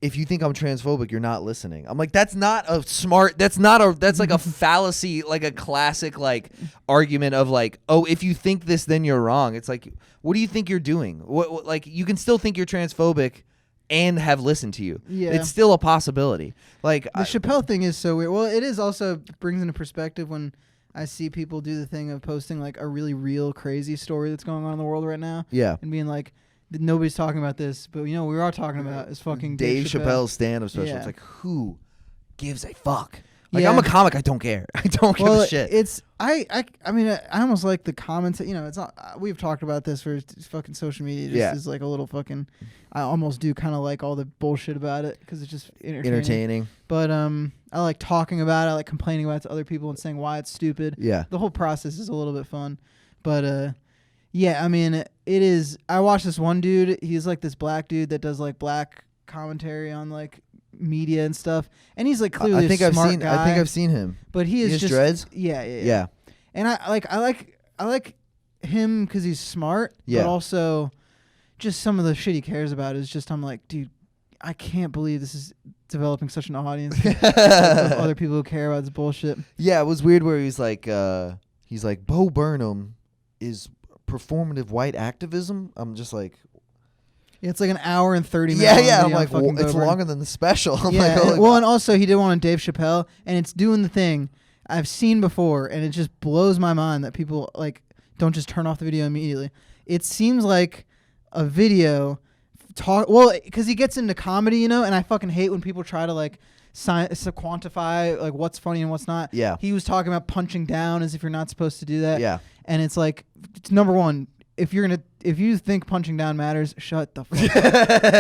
Speaker 1: think I'm transphobic, you're not listening. I'm like, that's like a fallacy, like a classic like argument of like, oh, if you think this, then you're wrong. It's like, what do you think you're doing? What like you can still think you're transphobic and have listened to you. Yeah. It's still a possibility. Like
Speaker 2: the Chappelle thing is so weird. Well, it is also brings into perspective when I see people do the thing of posting like a really real crazy story that's going on in the world right now.
Speaker 1: Yeah.
Speaker 2: And being like, nobody's talking about this, but we are talking about is fucking
Speaker 1: Dave Chappelle's stand-up special.
Speaker 2: Yeah.
Speaker 1: It's like, who gives a fuck? Like, I'm a comic. I don't care. I don't give a shit.
Speaker 2: It's I mean, I almost like the comments. It's not. We've talked about this where fucking social media just is like a little fucking. I almost do kind of like all the bullshit about it because it's just entertaining. But I like talking about it. I like complaining about it to other people and saying why it's stupid.
Speaker 1: Yeah.
Speaker 2: The whole process is a little bit fun, but yeah. I mean, it is. I watched this one dude. He's like this black dude that does like black commentary on like media and stuff, and he's like clearly a smart guy.
Speaker 1: I think I've seen him.
Speaker 2: But he is just
Speaker 1: dreads.
Speaker 2: Yeah. And I like him because he's smart.
Speaker 1: Yeah.
Speaker 2: But also, just some of the shit he cares about is just I'm like, dude, I can't believe this is developing such an audience of other people who care about this bullshit.
Speaker 1: Yeah, it was weird where he's like Bo Burnham is performative white activism. I'm just like,
Speaker 2: yeah, it's like an hour and 30 minutes.
Speaker 1: Yeah. I'm like, well, it's longer than the special. I'm
Speaker 2: yeah.
Speaker 1: like,
Speaker 2: Well, and also he did one on Dave Chappelle, and it's doing the thing I've seen before, and it just blows my mind that people like don't just turn off the video immediately. It seems like a video because he gets into comedy, and I fucking hate when people try to like quantify like what's funny and what's not.
Speaker 1: Yeah.
Speaker 2: He was talking about punching down as if you're not supposed to do that.
Speaker 1: Yeah.
Speaker 2: And it's like, number one, if you think punching down matters, shut the fuck up.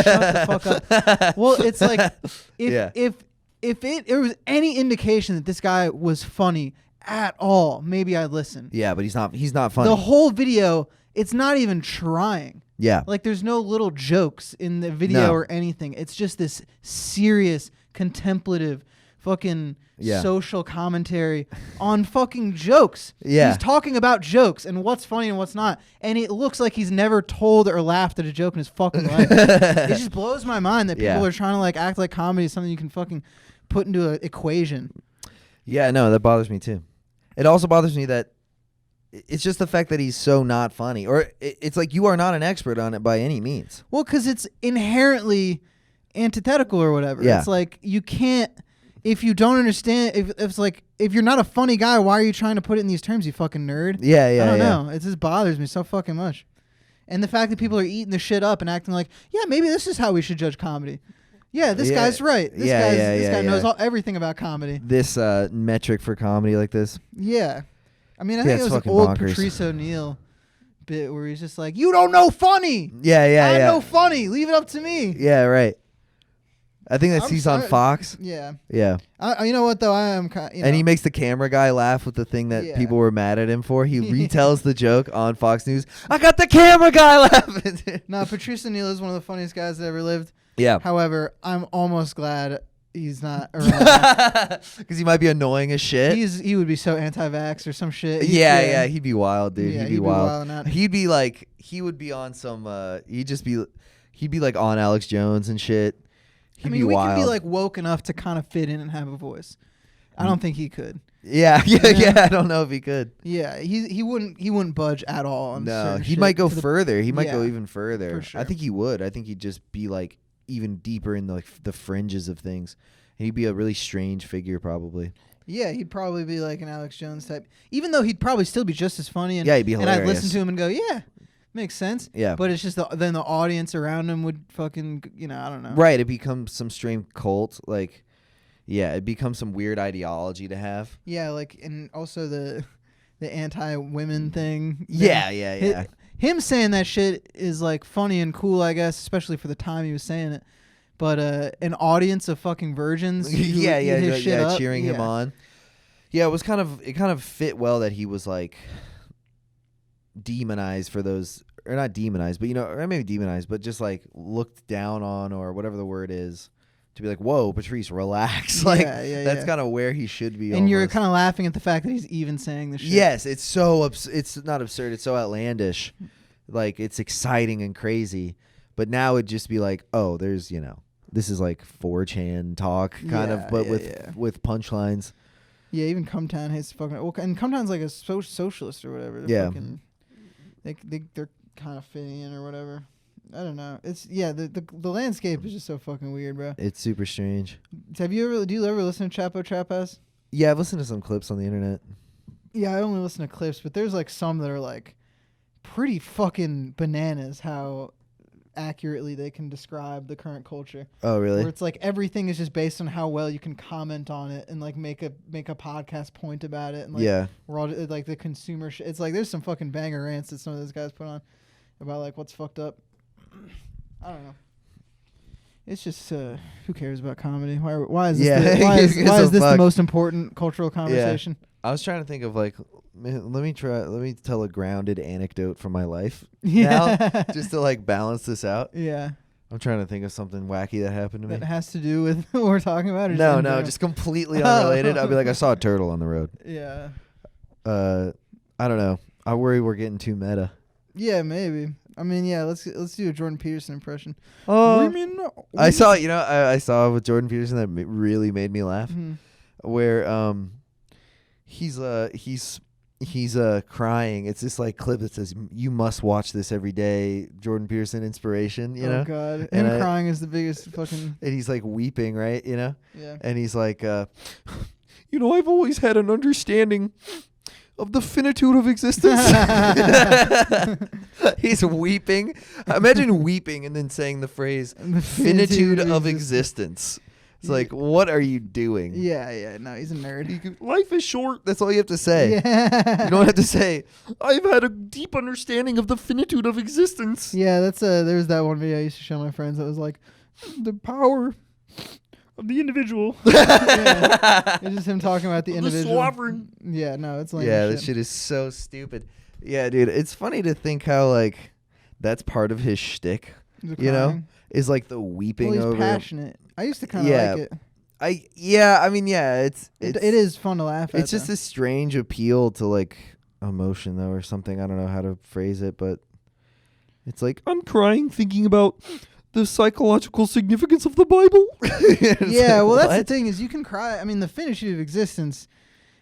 Speaker 2: Shut the fuck up. Well, it's like if there was any indication that this guy was funny at all, maybe I'd listen.
Speaker 1: Yeah, but he's not funny.
Speaker 2: The whole video, it's not even trying.
Speaker 1: Yeah.
Speaker 2: Like there's no little jokes in the video or anything. It's just this serious, contemplative, fucking social commentary on fucking jokes.
Speaker 1: Yeah.
Speaker 2: He's talking about jokes and what's funny and what's not. And it looks like he's never told or laughed at a joke in his fucking life. It just blows my mind that people are trying to like act like comedy is something you can fucking put into an equation.
Speaker 1: Yeah, no, that bothers me too. It also bothers me that it's just the fact that he's so not funny. Or it's like you are not an expert on it by any means.
Speaker 2: Well, because it's inherently antithetical or whatever.
Speaker 1: Yeah.
Speaker 2: It's like you can't, if you don't understand, if it's like, if you're not a funny guy, why are you trying to put it in these terms, you fucking nerd?
Speaker 1: Yeah.
Speaker 2: I don't know. It just bothers me so fucking much. And the fact that people are eating the shit up and acting like, yeah, maybe this is how we should judge comedy. Yeah, this guy's right. This guy knows everything about comedy.
Speaker 1: This metric for comedy like this.
Speaker 2: Yeah. I mean, I think it was an old
Speaker 1: bonkers.
Speaker 2: Patrice O'Neill bit where he's just like, you don't know funny.
Speaker 1: Yeah.
Speaker 2: I know funny. Leave it up to me.
Speaker 1: Yeah, right. I think he's on Fox.
Speaker 2: Yeah.
Speaker 1: Yeah.
Speaker 2: You know what, though? I am
Speaker 1: and he makes the camera guy laugh with the thing that people were mad at him for. He retells the joke on Fox News. I got the camera guy laughing.
Speaker 2: No, Patrice O'Neill is one of the funniest guys that ever lived.
Speaker 1: Yeah.
Speaker 2: However, I'm almost glad he's not around.
Speaker 1: Because he might be annoying as shit.
Speaker 2: He would be so anti-vax or some shit.
Speaker 1: He'd be wild, dude.
Speaker 2: Yeah,
Speaker 1: he'd be wild. He would be on some, he'd be like on Alex Jones and shit.
Speaker 2: We could be like woke enough to kind of fit in and have a voice. I don't think he could.
Speaker 1: Yeah. I don't know if he could.
Speaker 2: Yeah, he wouldn't budge at all. On
Speaker 1: no, he might go further. He might go even further.
Speaker 2: For sure.
Speaker 1: I think he would. I think he'd just be like even deeper in the fringes of things. He'd be a really strange figure, probably.
Speaker 2: Yeah, he'd probably be like an Alex Jones type. Even though he'd probably still be just as funny. And,
Speaker 1: yeah, he'd be hilarious.
Speaker 2: And I'd listen to him and go, yeah, makes sense.
Speaker 1: Yeah.
Speaker 2: But it's just then the audience around him would fucking, I don't know.
Speaker 1: Right, it becomes some strange cult. Like, yeah, it becomes some weird ideology to have.
Speaker 2: Yeah, like, and also the anti-women thing.
Speaker 1: Yeah.
Speaker 2: Him saying that shit is like funny and cool, I guess, especially for the time he was saying it. But an audience of fucking virgins,
Speaker 1: cheering him on. Yeah, it kind of fit well that he was like demonized for those, or not demonized, but or maybe demonized, but just like looked down on, or whatever the word is, to be like, whoa, Patrice, relax. That's kind of where he should be.
Speaker 2: And almost. You're kind of laughing at the fact that he's even saying this shit.
Speaker 1: Yes, it's so it's not absurd, it's so outlandish. Like, it's exciting and crazy. But now it'd just be like, oh, there's, this is like 4chan talk kind of, but with punchlines.
Speaker 2: Yeah, even Cumtown hates fucking. Well, and Cumtown's like a socialist or whatever. They're fucking, they're kind of fitting in or whatever. I don't know. It's the landscape is just so fucking weird, bro.
Speaker 1: It's super strange.
Speaker 2: Do you ever listen to Chapo Trap House?
Speaker 1: Yeah, I've listened to some clips on the internet.
Speaker 2: Yeah, I only listen to clips, but there's like some that are like pretty fucking bananas how accurately they can describe the current culture.
Speaker 1: Oh, really?
Speaker 2: Where it's like everything is just based on how well you can comment on it and like make a podcast point about it. And like we're all like the consumer shit. It's like there's some fucking banger rants that some of those guys put on about like what's fucked up. I don't know. It's just who cares about comedy? Why is this why is this the most important cultural conversation?
Speaker 1: I was trying to think of like, let me tell a grounded anecdote from my life now, just to like balance this out.
Speaker 2: Yeah.
Speaker 1: I'm trying to think of something wacky that happened to me.
Speaker 2: That has to do with what we're talking about? Or
Speaker 1: no, just completely unrelated. I'll be like, I saw a turtle on the road.
Speaker 2: Yeah.
Speaker 1: I don't know. I worry we're getting too meta.
Speaker 2: Yeah, maybe. I mean, yeah, let's do a Jordan Peterson impression.
Speaker 1: I saw with Jordan Peterson that really made me laugh.
Speaker 2: Mm-hmm.
Speaker 1: Where he's he's crying. It's this like clip that says, "You must watch this every day." Jordan Peterson inspiration, you know.
Speaker 2: Oh God,
Speaker 1: and
Speaker 2: him crying is the biggest fucking.
Speaker 1: And he's like weeping, right? You know.
Speaker 2: Yeah.
Speaker 1: And he's like, you know, I've always had an understanding of the finitude of existence. He's weeping. Imagine weeping and then saying the phrase
Speaker 2: The
Speaker 1: finitude of existence. It's like, what are you doing?
Speaker 2: Yeah. No, he's a nerd.
Speaker 1: Life is short. That's all you have to say.
Speaker 2: Yeah.
Speaker 1: You don't have to say, I've had a deep understanding of the finitude of existence.
Speaker 2: Yeah, that's there's that one video I used to show my friends that was like, the power of the individual. Yeah. It's just him talking about the individual.
Speaker 1: The sovereign.
Speaker 2: Yeah, no, it's like
Speaker 1: this shit is so stupid. Yeah, dude, it's funny to think how like that's part of his shtick. You know, is like the weeping
Speaker 2: well, he's
Speaker 1: over.
Speaker 2: Passionate. I used to kind of like it. It is fun to laugh at.
Speaker 1: It's just a strange appeal to like emotion though, or something. I don't know how to phrase it, but it's like I'm crying thinking about the psychological significance of the Bible.
Speaker 2: Yeah,
Speaker 1: like,
Speaker 2: well, that's the thing is you can cry. I mean, the finitude of existence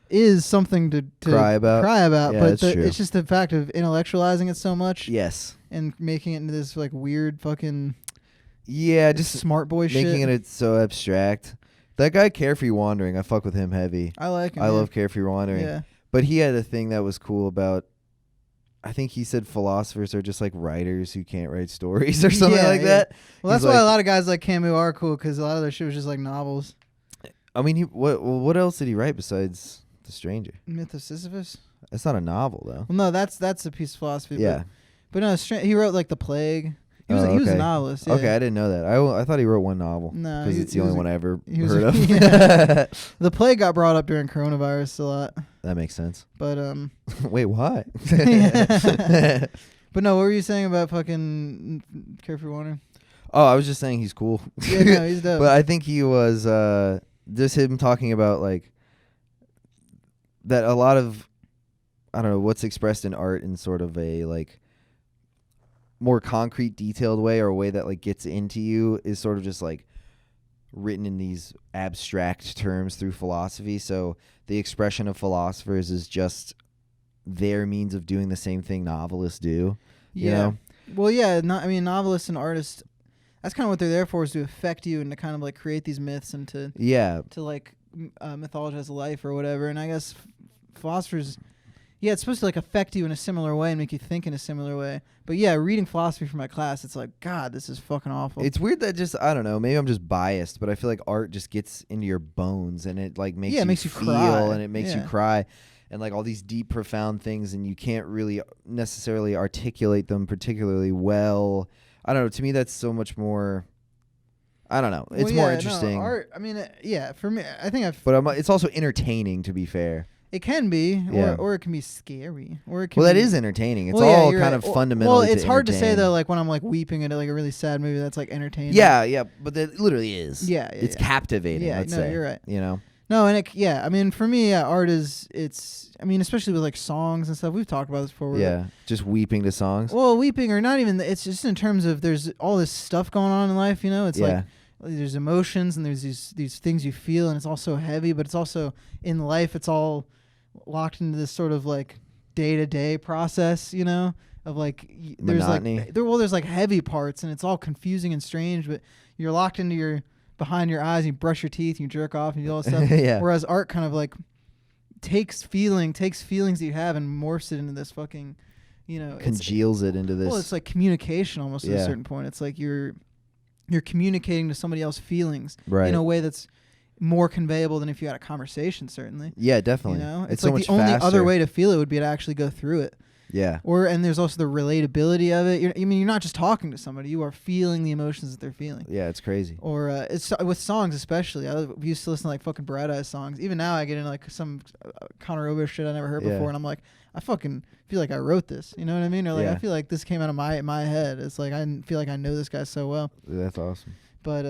Speaker 2: is something to
Speaker 1: cry about. Yeah,
Speaker 2: but
Speaker 1: true.
Speaker 2: it's just the fact of intellectualizing it so much.
Speaker 1: Yes.
Speaker 2: And making it into this like weird fucking.
Speaker 1: Yeah, just
Speaker 2: smart boy shit.
Speaker 1: Making it so abstract. That guy Carefree Wandering, I fuck with him heavy.
Speaker 2: I like him.
Speaker 1: I love Carefree Wandering.
Speaker 2: Yeah.
Speaker 1: But he had a thing that was cool about, I think he said philosophers are just like writers who can't write stories or something like that.
Speaker 2: Well, that's why a lot of guys like Chemo are cool, because a lot of their shit was just like novels.
Speaker 1: I mean, what else did he write besides The Stranger?
Speaker 2: Myth of Sisyphus?
Speaker 1: That's not a novel, though.
Speaker 2: Well, no, that's a piece of philosophy.
Speaker 1: Yeah.
Speaker 2: But no, he wrote like The Plague. He was a novelist. Yeah.
Speaker 1: Okay, I didn't know that. I thought he wrote one novel.
Speaker 2: No,
Speaker 1: because it's the only one I ever heard of.
Speaker 2: Yeah. The Plague got brought up during coronavirus a lot.
Speaker 1: That makes sense.
Speaker 2: But
Speaker 1: wait, why?
Speaker 2: But no, what were you saying about fucking Carefree Wandering?
Speaker 1: Oh, I was just saying he's cool.
Speaker 2: Yeah, no, he's dope.
Speaker 1: But I think he was just him talking about like that a lot of, I don't know, what's expressed in art in sort of a like more concrete, detailed way, or a way that like gets into you, is sort of just like written in these abstract terms through philosophy. So the expression of philosophers is just their means of doing the same thing novelists do.
Speaker 2: Yeah.
Speaker 1: You know?
Speaker 2: Well, yeah. I mean, novelists and artists, that's kind of what they're there for, is to affect you and to kind of like create these myths and to like mythologize life or whatever. And I guess philosophers, yeah, it's supposed to like affect you in a similar way and make you think in a similar way. But yeah, reading philosophy for my class, it's like, God, this is fucking awful.
Speaker 1: It's weird that just, I don't know, maybe I'm just biased, but I feel like art just gets into your bones and it like makes you feel
Speaker 2: cry.
Speaker 1: And it makes you cry, and like all these deep, profound things, and you can't really necessarily articulate them particularly well. I don't know. To me, that's so much more. I don't know. It's more interesting.
Speaker 2: No, art. I mean, for me, I think
Speaker 1: But it's also entertaining, to be fair.
Speaker 2: It can be, or it can be scary, or it can.
Speaker 1: That is entertaining. It's all kind of fundamentally.
Speaker 2: Well, it's hard to say though. Like when I'm like weeping at like a really sad movie, that's like entertaining.
Speaker 1: Yeah, but it literally is.
Speaker 2: Yeah,
Speaker 1: it's captivating.
Speaker 2: Yeah,
Speaker 1: let's say.
Speaker 2: You're right.
Speaker 1: You know.
Speaker 2: No, and I mean, for me, art is. I mean, especially with like songs and stuff. We've talked about this before.
Speaker 1: Yeah, just weeping to songs.
Speaker 2: Well, weeping or not even. It's just in terms of there's all this stuff going on in life. You know, it's like there's emotions and there's these things you feel, and it's also heavy, but it's also in life. It's all locked into this sort of like day-to-day process, you know, of like there's
Speaker 1: monotony.
Speaker 2: Like there's like heavy parts and it's all confusing and strange, but you're locked into behind your eyes, and you brush your teeth, and you jerk off, and you do all this stuff.
Speaker 1: Yeah.
Speaker 2: Whereas art kind of like takes feelings that you have and morphs it into this fucking, you know,
Speaker 1: congeals it into this.
Speaker 2: Well, it's like communication almost at a certain point. It's like you're communicating to somebody else's feelings in a way that's more conveyable than if you had a conversation, certainly.
Speaker 1: Yeah, definitely.
Speaker 2: You know,
Speaker 1: it's
Speaker 2: like
Speaker 1: so
Speaker 2: the only
Speaker 1: faster.
Speaker 2: other way to feel it would be to actually go through it.
Speaker 1: Yeah.
Speaker 2: And there's also the relatability of it. You're not just talking to somebody; you are feeling the emotions that they're feeling.
Speaker 1: Yeah, it's crazy.
Speaker 2: Or it's with songs especially. I used to listen to like fucking Bright Eyes songs. Even now, I get into like some Conor Oberst shit I never heard before, and I'm like, I fucking feel like I wrote this. You know what I mean? Or like I feel like this came out of my head. It's like I feel like I know this guy so well.
Speaker 1: That's awesome.
Speaker 2: But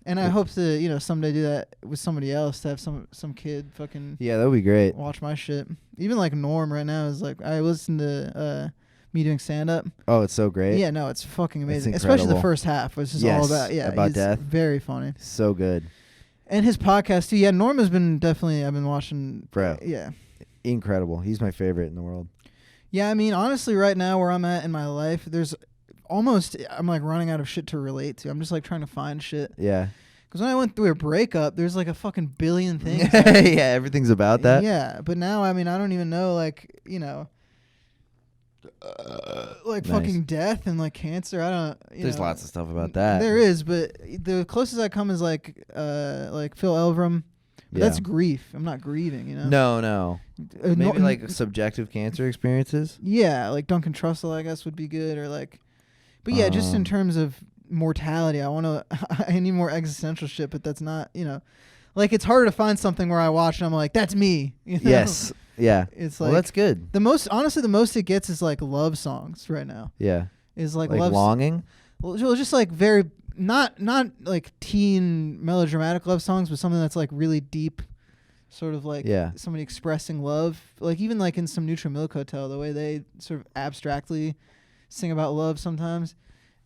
Speaker 2: and I hope to someday do that with somebody else, to have some kid fucking
Speaker 1: that would be great.
Speaker 2: Watch my shit. Even like Norm right now is like, I listen to me doing stand up.
Speaker 1: Oh, it's so great.
Speaker 2: Yeah, no, it's fucking amazing. Especially the first half, which is all about
Speaker 1: about death.
Speaker 2: Very funny.
Speaker 1: So good.
Speaker 2: And his podcast too. Yeah, Norm has been I've been watching.
Speaker 1: Bro.
Speaker 2: Yeah.
Speaker 1: incredible. He's my favorite in the world.
Speaker 2: Yeah, I mean, honestly, right now where I'm at in my life, I'm like running out of shit to relate to. I'm just like trying to find shit.
Speaker 1: Yeah.
Speaker 2: Because when I went through a breakup, there's like a fucking billion things.
Speaker 1: Yeah, everything's about that.
Speaker 2: Yeah, but now, I mean, I don't even know, like, like fucking death and like cancer. I don't.
Speaker 1: There's lots of stuff about that.
Speaker 2: There is, but the closest I come is like Phil Elverum. But that's grief. I'm not grieving,
Speaker 1: No. Maybe like subjective cancer experiences.
Speaker 2: Yeah, like Duncan Trussell, I guess, would be good, or like. But yeah, just in terms of mortality, I need more existential shit, but that's not, like it's harder to find something where I watch and I'm like, that's me.
Speaker 1: Yes. Yeah.
Speaker 2: It's like,
Speaker 1: well, that's good.
Speaker 2: The most it gets is like love songs right now.
Speaker 1: Yeah.
Speaker 2: Is like
Speaker 1: longing.
Speaker 2: Well, just like very not like teen melodramatic love songs, but something that's like really deep, sort of like somebody expressing love. Like even like in some Neutral Milk Hotel, the way they sort of abstractly sing about love sometimes,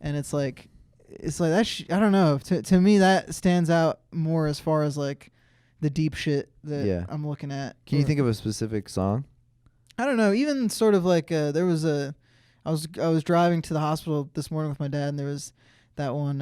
Speaker 2: and it's like that. I don't know. To me, that stands out more as far as like the deep shit that I'm looking at.
Speaker 1: Can you think of a specific song?
Speaker 2: I don't know. Even sort of like there was I was driving to the hospital this morning with my dad, and there was that one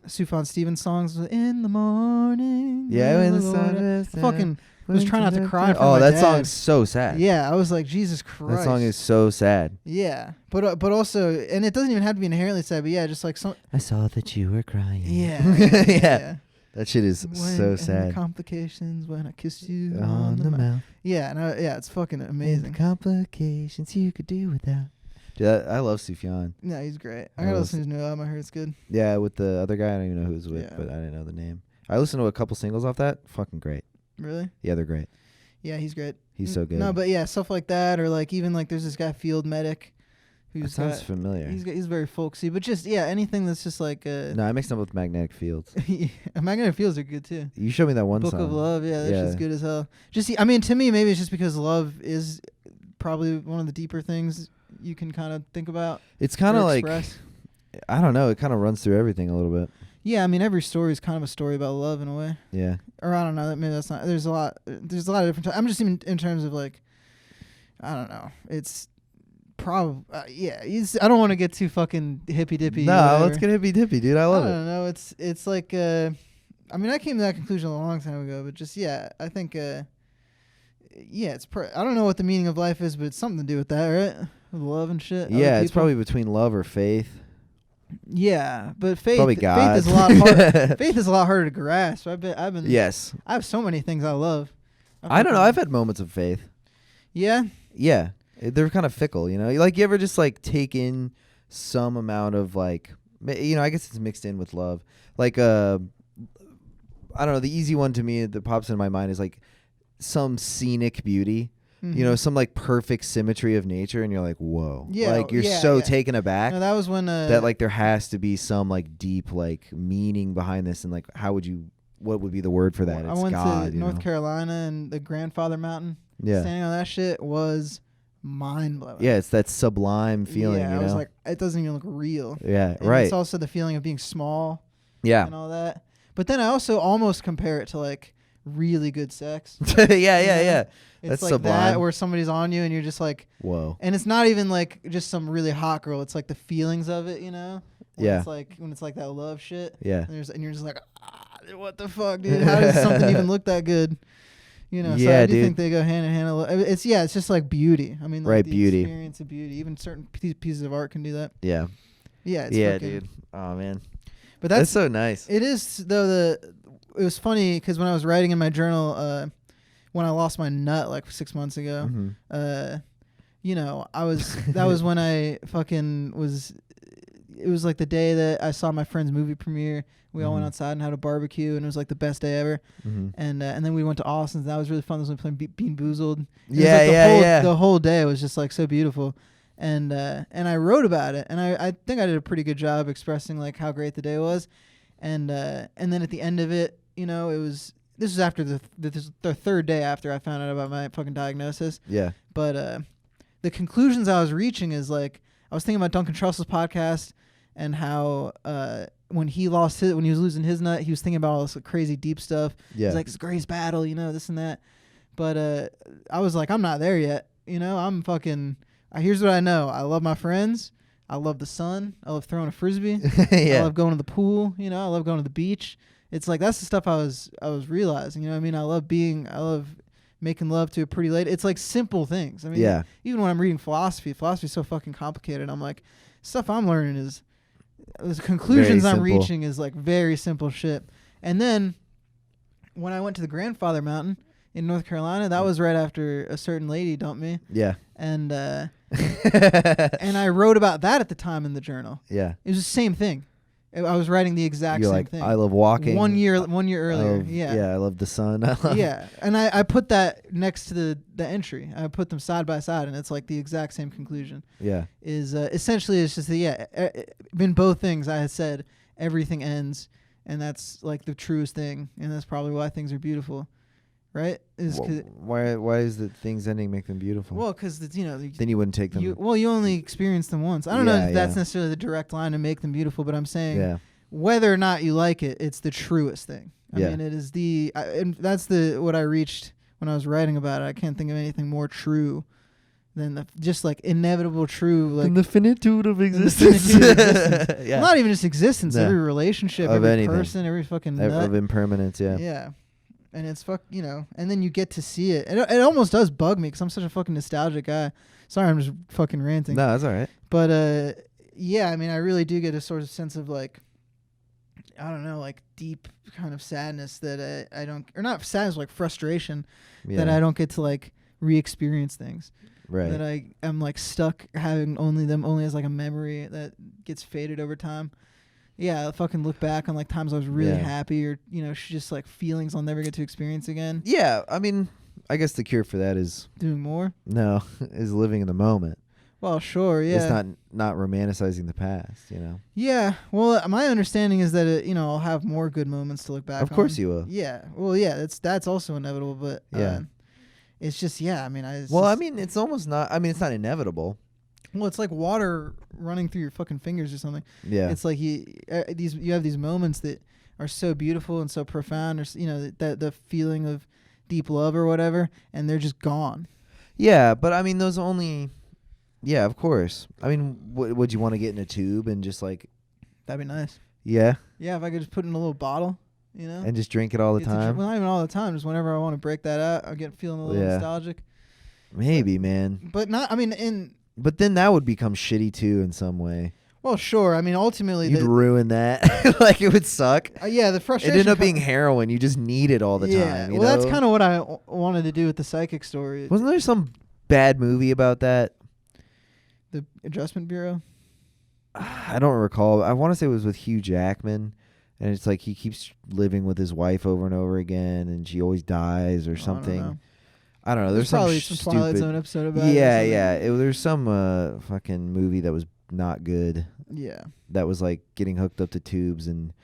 Speaker 2: Sufjan Stevens songs, In the Morning.
Speaker 1: Yeah, when the sun is
Speaker 2: fucking was trying not to cry.
Speaker 1: That song's so sad.
Speaker 2: Yeah, I was like, Jesus Christ.
Speaker 1: That song is so sad.
Speaker 2: Yeah, but also, and it doesn't even have to be inherently sad, but yeah, just like some.
Speaker 1: I saw that you were crying.
Speaker 2: Yeah.
Speaker 1: Yeah. That shit is so sad.
Speaker 2: Complications when I kissed you
Speaker 1: on the mouth.
Speaker 2: Yeah, and it's fucking amazing.
Speaker 1: And the complications you could do without. Dude, I love Sufjan.
Speaker 2: Yeah, he's great. I gotta listen to his new album. I heard it's good.
Speaker 1: Yeah, with the other guy, I don't even know who it was with, but I didn't know the name. I listened to a couple singles off that. Fucking great.
Speaker 2: Really?
Speaker 1: Yeah, they're great.
Speaker 2: Yeah, he's great.
Speaker 1: He's so good.
Speaker 2: No, but yeah, stuff like that, or like even like there's this guy Field Medic.
Speaker 1: That sounds familiar.
Speaker 2: He's very folksy, but just anything that's just like
Speaker 1: no, I mixed up with Magnetic Fields.
Speaker 2: Magnetic Fields are good too.
Speaker 1: You showed me that one
Speaker 2: Book
Speaker 1: song.
Speaker 2: of Love, yeah, that's just good as hell. I mean, to me, maybe it's just because love is probably one of the deeper things you can kind of think about.
Speaker 1: It's kind of like, I don't know, it kind of runs through everything a little bit.
Speaker 2: Yeah, I mean, every story is kind of a story about love in a way.
Speaker 1: Yeah.
Speaker 2: Or I don't know, maybe that's not. There's a lot of different. I'm just even in terms of like, I don't know. It's probably I don't want to get too fucking hippy dippy.
Speaker 1: No, let's get hippy dippy, dude. I love it.
Speaker 2: I don't know. It's like I mean, I came to that conclusion a long time ago, but just I think it's I don't know what the meaning of life is, but it's something to do with that, right? With love and shit.
Speaker 1: Yeah, it's probably between love or faith.
Speaker 2: Yeah, but faith is a lot harder. Faith is a lot harder to grasp. I've been.
Speaker 1: Yes.
Speaker 2: I have so many things I love.
Speaker 1: I don't know. I've had moments of faith.
Speaker 2: Yeah.
Speaker 1: Yeah, they're kind of fickle, Like you ever just like take in some amount of like, I guess it's mixed in with love. Like I don't know. The easy one to me that pops in my mind is like some scenic beauty. Mm-hmm. Some like perfect symmetry of nature, and you're like, whoa.
Speaker 2: Yeah.
Speaker 1: Like you're so taken aback.
Speaker 2: No, that was when
Speaker 1: that like there has to be some like deep like meaning behind this, and like what would be the word for that?
Speaker 2: I went to North Carolina, and the Grandfather Mountain. Yeah. Standing on that shit was mind blowing.
Speaker 1: Yeah, it's that sublime feeling.
Speaker 2: Yeah, I was like, it doesn't even look real.
Speaker 1: Yeah,
Speaker 2: and
Speaker 1: right.
Speaker 2: It's also the feeling of being small.
Speaker 1: Yeah.
Speaker 2: And all that. But then I also almost compare it to like really good sex.
Speaker 1: Yeah.
Speaker 2: It's
Speaker 1: That's
Speaker 2: like
Speaker 1: sublime.
Speaker 2: that where somebody's on you and you're just like,
Speaker 1: whoa.
Speaker 2: And it's not even like just some really hot girl. It's like the feelings of it, When
Speaker 1: yeah.
Speaker 2: When it's like that love shit.
Speaker 1: Yeah.
Speaker 2: And you're just like, what the fuck, dude? How does something even look that good?
Speaker 1: Yeah,
Speaker 2: so I do think they go hand in hand. It's just like beauty. I mean, like the
Speaker 1: beauty.
Speaker 2: Experience of beauty. Even certain pieces of art can do that.
Speaker 1: Yeah.
Speaker 2: Yeah. It's
Speaker 1: dude. Oh man.
Speaker 2: But that's
Speaker 1: so nice.
Speaker 2: It is though. It was funny because when I was writing in my journal, when I lost my nut like 6 months ago, that was when I fucking was. It was like the day that I saw my friend's movie premiere. We all went outside and had a barbecue, and it was like the best day ever. And then we went to Austin's. And that was really fun. That was when we played Bean Boozled. The whole day was just like so beautiful. And I wrote about it, and I think I did a pretty good job expressing like how great the day was. And then at the end of it, this was after the third day after I found out about my fucking diagnosis.
Speaker 1: Yeah.
Speaker 2: But the conclusions I was reaching is like I was thinking about Duncan Trussell's podcast and how when he was losing his nut, he was thinking about all this crazy deep stuff.
Speaker 1: Yeah.
Speaker 2: He's like, it's the greatest battle, this and that. But I was like, I'm not there yet. I'm fucking. Here's what I know. I love my friends. I love the sun. I love throwing a frisbee. I love going to the pool. I love going to the beach. It's like that's the stuff I was realizing. I love making love to a pretty lady. It's like simple things. Even when I'm reading philosophy's so fucking complicated. I'm like, stuff I'm learning is the conclusions I'm reaching is like very simple shit. And then when I went to the Grandfather Mountain in North Carolina, that was right after a certain lady dumped me.
Speaker 1: Yeah.
Speaker 2: And and I wrote about that at the time in the journal.
Speaker 1: Yeah.
Speaker 2: It was the same thing. I was writing the exact same thing.
Speaker 1: I love walking.
Speaker 2: 1 year earlier.
Speaker 1: Yeah, I love the sun.
Speaker 2: Yeah. And I put that next to the entry. I put them side by side, and it's like the exact same conclusion.
Speaker 1: Yeah.
Speaker 2: Is essentially it's just in both things I had said everything ends, and that's like the truest thing, and that's probably why things are beautiful. Right?
Speaker 1: Why is the things ending make them beautiful?
Speaker 2: Well, because
Speaker 1: then you wouldn't take them.
Speaker 2: You only experience them once. I don't know if that's necessarily the direct line to make them beautiful, but I'm saying whether or not you like it, it's the truest thing. I mean, it is and that's what I reached when I was writing about it. I can't think of anything more true than just like inevitable true, like
Speaker 1: the finitude of existence.
Speaker 2: Well, not even just existence. No. Every relationship, every anything. Person, every fucking nut.
Speaker 1: Of impermanence. Yeah.
Speaker 2: Yeah. And it's and then you get to see it. It almost does bug me because I'm such a fucking nostalgic guy. Sorry, I'm just fucking ranting.
Speaker 1: No, that's all right.
Speaker 2: But I really do get a sort of sense of like, I don't know, like deep kind of sadness that I don't, or not sadness, like frustration that I don't get to like re-experience things.
Speaker 1: Right.
Speaker 2: That I am like stuck having them only as like a memory that gets faded over time. Yeah, I fucking look back on like times I was really happy or, just like feelings I'll never get to experience again.
Speaker 1: Yeah, I mean, I guess the cure for that is...
Speaker 2: Doing more?
Speaker 1: No, is living in the moment.
Speaker 2: Well, sure, yeah.
Speaker 1: It's not romanticizing the past,
Speaker 2: Yeah, well, my understanding is that, I'll have more good moments to look back on.
Speaker 1: Of course you will.
Speaker 2: Yeah, well, yeah, that's also inevitable, but it's just,
Speaker 1: it's almost not... I mean, it's not inevitable.
Speaker 2: Well, it's like water running through your fucking fingers or something.
Speaker 1: Yeah.
Speaker 2: It's like you have these moments that are so beautiful and so profound, or the feeling of deep love or whatever, and they're just gone.
Speaker 1: Yeah, but I mean those only. Yeah, of course. I mean, would you want to get in a tube and just like?
Speaker 2: That'd be nice.
Speaker 1: Yeah.
Speaker 2: Yeah, if I could just put it in a little bottle,
Speaker 1: and just drink it all the time.
Speaker 2: Well, not even all the time. Just whenever I want to break that out, I get feeling a little nostalgic.
Speaker 1: Maybe, man.
Speaker 2: But not. I mean,
Speaker 1: But then that would become shitty too in some way.
Speaker 2: Well, sure. I mean, ultimately...
Speaker 1: You'd ruin that. Like, it would suck.
Speaker 2: Yeah, the frustration...
Speaker 1: It ended up being heroin. You just need it all the time.
Speaker 2: Well, that's kind of what I wanted to do with the psychic story.
Speaker 1: Wasn't there some bad movie about that?
Speaker 2: The Adjustment Bureau?
Speaker 1: I don't recall. I want to say it was with Hugh Jackman. And it's like he keeps living with his wife over and over again. And she always dies or something. I don't know. There's
Speaker 2: probably
Speaker 1: some
Speaker 2: Twilight Zone episode about it.
Speaker 1: Yeah. There's some fucking movie that was not good.
Speaker 2: Yeah.
Speaker 1: That was like getting hooked up to tubes and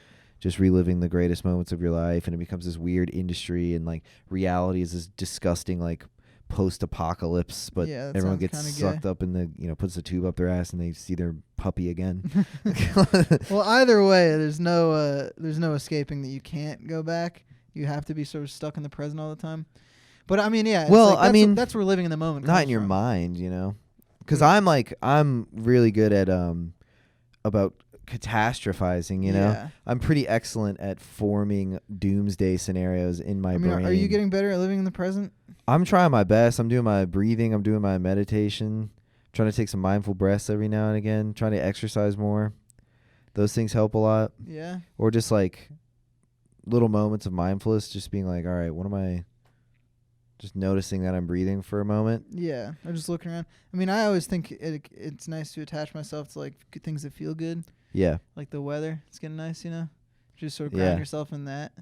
Speaker 1: just reliving the greatest moments of your life, and it becomes this weird industry, and like reality is this disgusting like post-apocalypse, but everyone gets sucked up in the puts the tube up their ass and they see their puppy again.
Speaker 2: Well, either way, there's no escaping that you can't go back. You have to be sort of stuck in the present all the time. But I mean, yeah.
Speaker 1: Well,
Speaker 2: that's where living in the moment.
Speaker 1: Not in your mind, because I'm really good at about catastrophizing.
Speaker 2: Yeah.
Speaker 1: I'm pretty excellent at forming doomsday scenarios in my brain.
Speaker 2: Are you getting better at living in the present?
Speaker 1: I'm trying my best. I'm doing my breathing. I'm doing my meditation. Trying to take some mindful breaths every now and again. Trying to exercise more. Those things help a lot.
Speaker 2: Yeah.
Speaker 1: Or just like little moments of mindfulness, just being like, all right, what am I? Just noticing that I'm breathing for a moment.
Speaker 2: Yeah, I'm just looking around. I mean, I always think it's nice to attach myself to like things that feel good.
Speaker 1: Yeah.
Speaker 2: Like the weather. It's getting nice, Just sort of ground yourself in that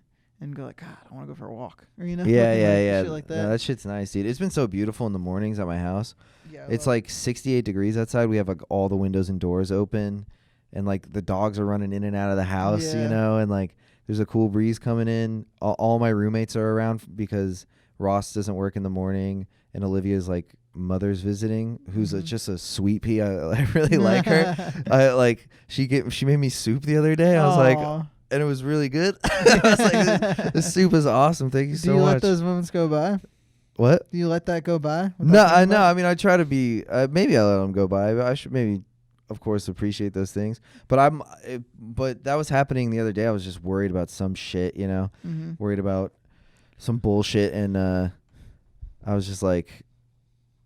Speaker 2: and go like, God, I want to go for a walk. Or,
Speaker 1: Yeah.
Speaker 2: Shit like that.
Speaker 1: No, that shit's nice, dude. It's been so beautiful in the mornings at my house.
Speaker 2: Yeah.
Speaker 1: It's like 68 degrees outside. We have like all the windows and doors open, and like the dogs are running in and out of the house, and like there's a cool breeze coming in. All my roommates are around because Ross doesn't work in the morning, and Olivia's like mother's visiting, who's just a sweet pea. I really like her. She made me soup the other day. I was like, and it was really good. I was like, this soup is awesome. Thank you so much.
Speaker 2: Do you let those moments go by?
Speaker 1: What?
Speaker 2: Do you let that go by?
Speaker 1: No, I mean, I try to be. Maybe I let them go by. But I should maybe, of course, appreciate those things. But but that was happening the other day. I was just worried about some shit, you know, worried about some bullshit, and I was just like,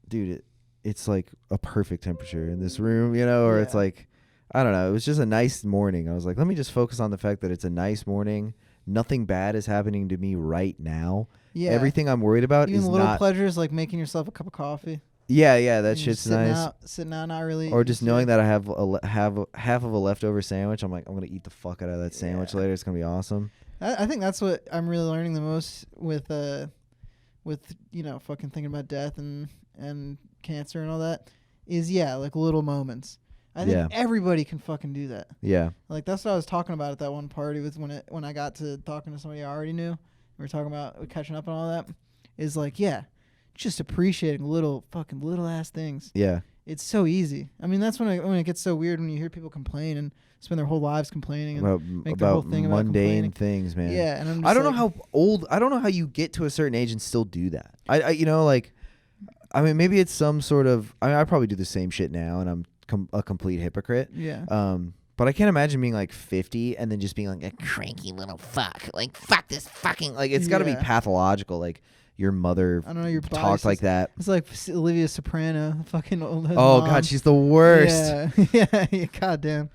Speaker 1: dude, it's like a perfect temperature in this room, you know, or it's like, I don't know. It was just a nice morning. I was like, let me just focus on the fact that it's a nice morning. Nothing bad is happening to me right now. Yeah. Everything I'm worried about
Speaker 2: even
Speaker 1: is
Speaker 2: little
Speaker 1: not
Speaker 2: pleasures like making yourself a cup of coffee.
Speaker 1: Yeah, that shit's nice.
Speaker 2: Sitting out, not really.
Speaker 1: Or just knowing that I have half of a leftover sandwich. I'm like, I'm gonna eat the fuck out of that sandwich later. It's gonna be awesome.
Speaker 2: I think that's what I'm really learning the most with you know, fucking thinking about death and cancer and all that is like little moments. I think everybody can fucking do that. Yeah. Like that's what I was talking about at that one party was when I got to talking to somebody I already knew. We were talking about catching up and all that. Is like, just appreciating little ass things. Yeah. It's so easy. I mean, that's when it gets so weird when you hear people complain and spend their whole lives complaining and make the whole thing about
Speaker 1: mundane things, man.
Speaker 2: Yeah, and
Speaker 1: I don't know how old. I don't know how you get to a certain age and still do that. I you know, like, I mean, maybe it's some sort of. I mean, I probably do the same shit now, and I'm a complete hypocrite. Yeah. But I can't imagine being like 50 and then just being like a cranky little fuck. Like, fuck this fucking. Like, it's got to be pathological. Like, your mother talks like that.
Speaker 2: It's like Olivia Soprano. Fucking old.
Speaker 1: Oh, God, she's the worst.
Speaker 2: Yeah. Goddamn.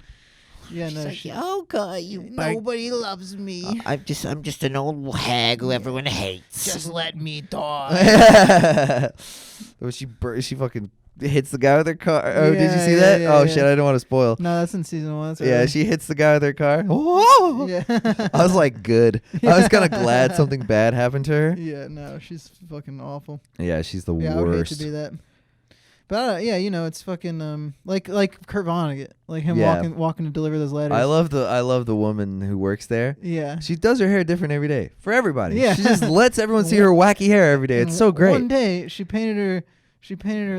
Speaker 2: Yeah,
Speaker 3: she's like, oh God, nobody loves me.
Speaker 1: I'm just an old hag who everyone hates.
Speaker 3: Just let me die.
Speaker 1: She fucking hits the guy with her car. Oh, did you see that? Shit, I don't want to spoil.
Speaker 2: No, that's in season 1.
Speaker 1: She hits the guy with her car. Whoa! Yeah. I was like, good. I was kind of glad something bad happened to her.
Speaker 2: Yeah, no, she's fucking awful.
Speaker 1: Yeah, she's the worst.
Speaker 2: I would hate to be that. But you know, it's fucking like Kurt Vonnegut, like him walking to deliver those letters.
Speaker 1: I love the woman who works there.
Speaker 2: Yeah,
Speaker 1: she does her hair different every day for everybody. Yeah, she just lets everyone see her wacky hair every day. It's so great.
Speaker 2: One day she painted her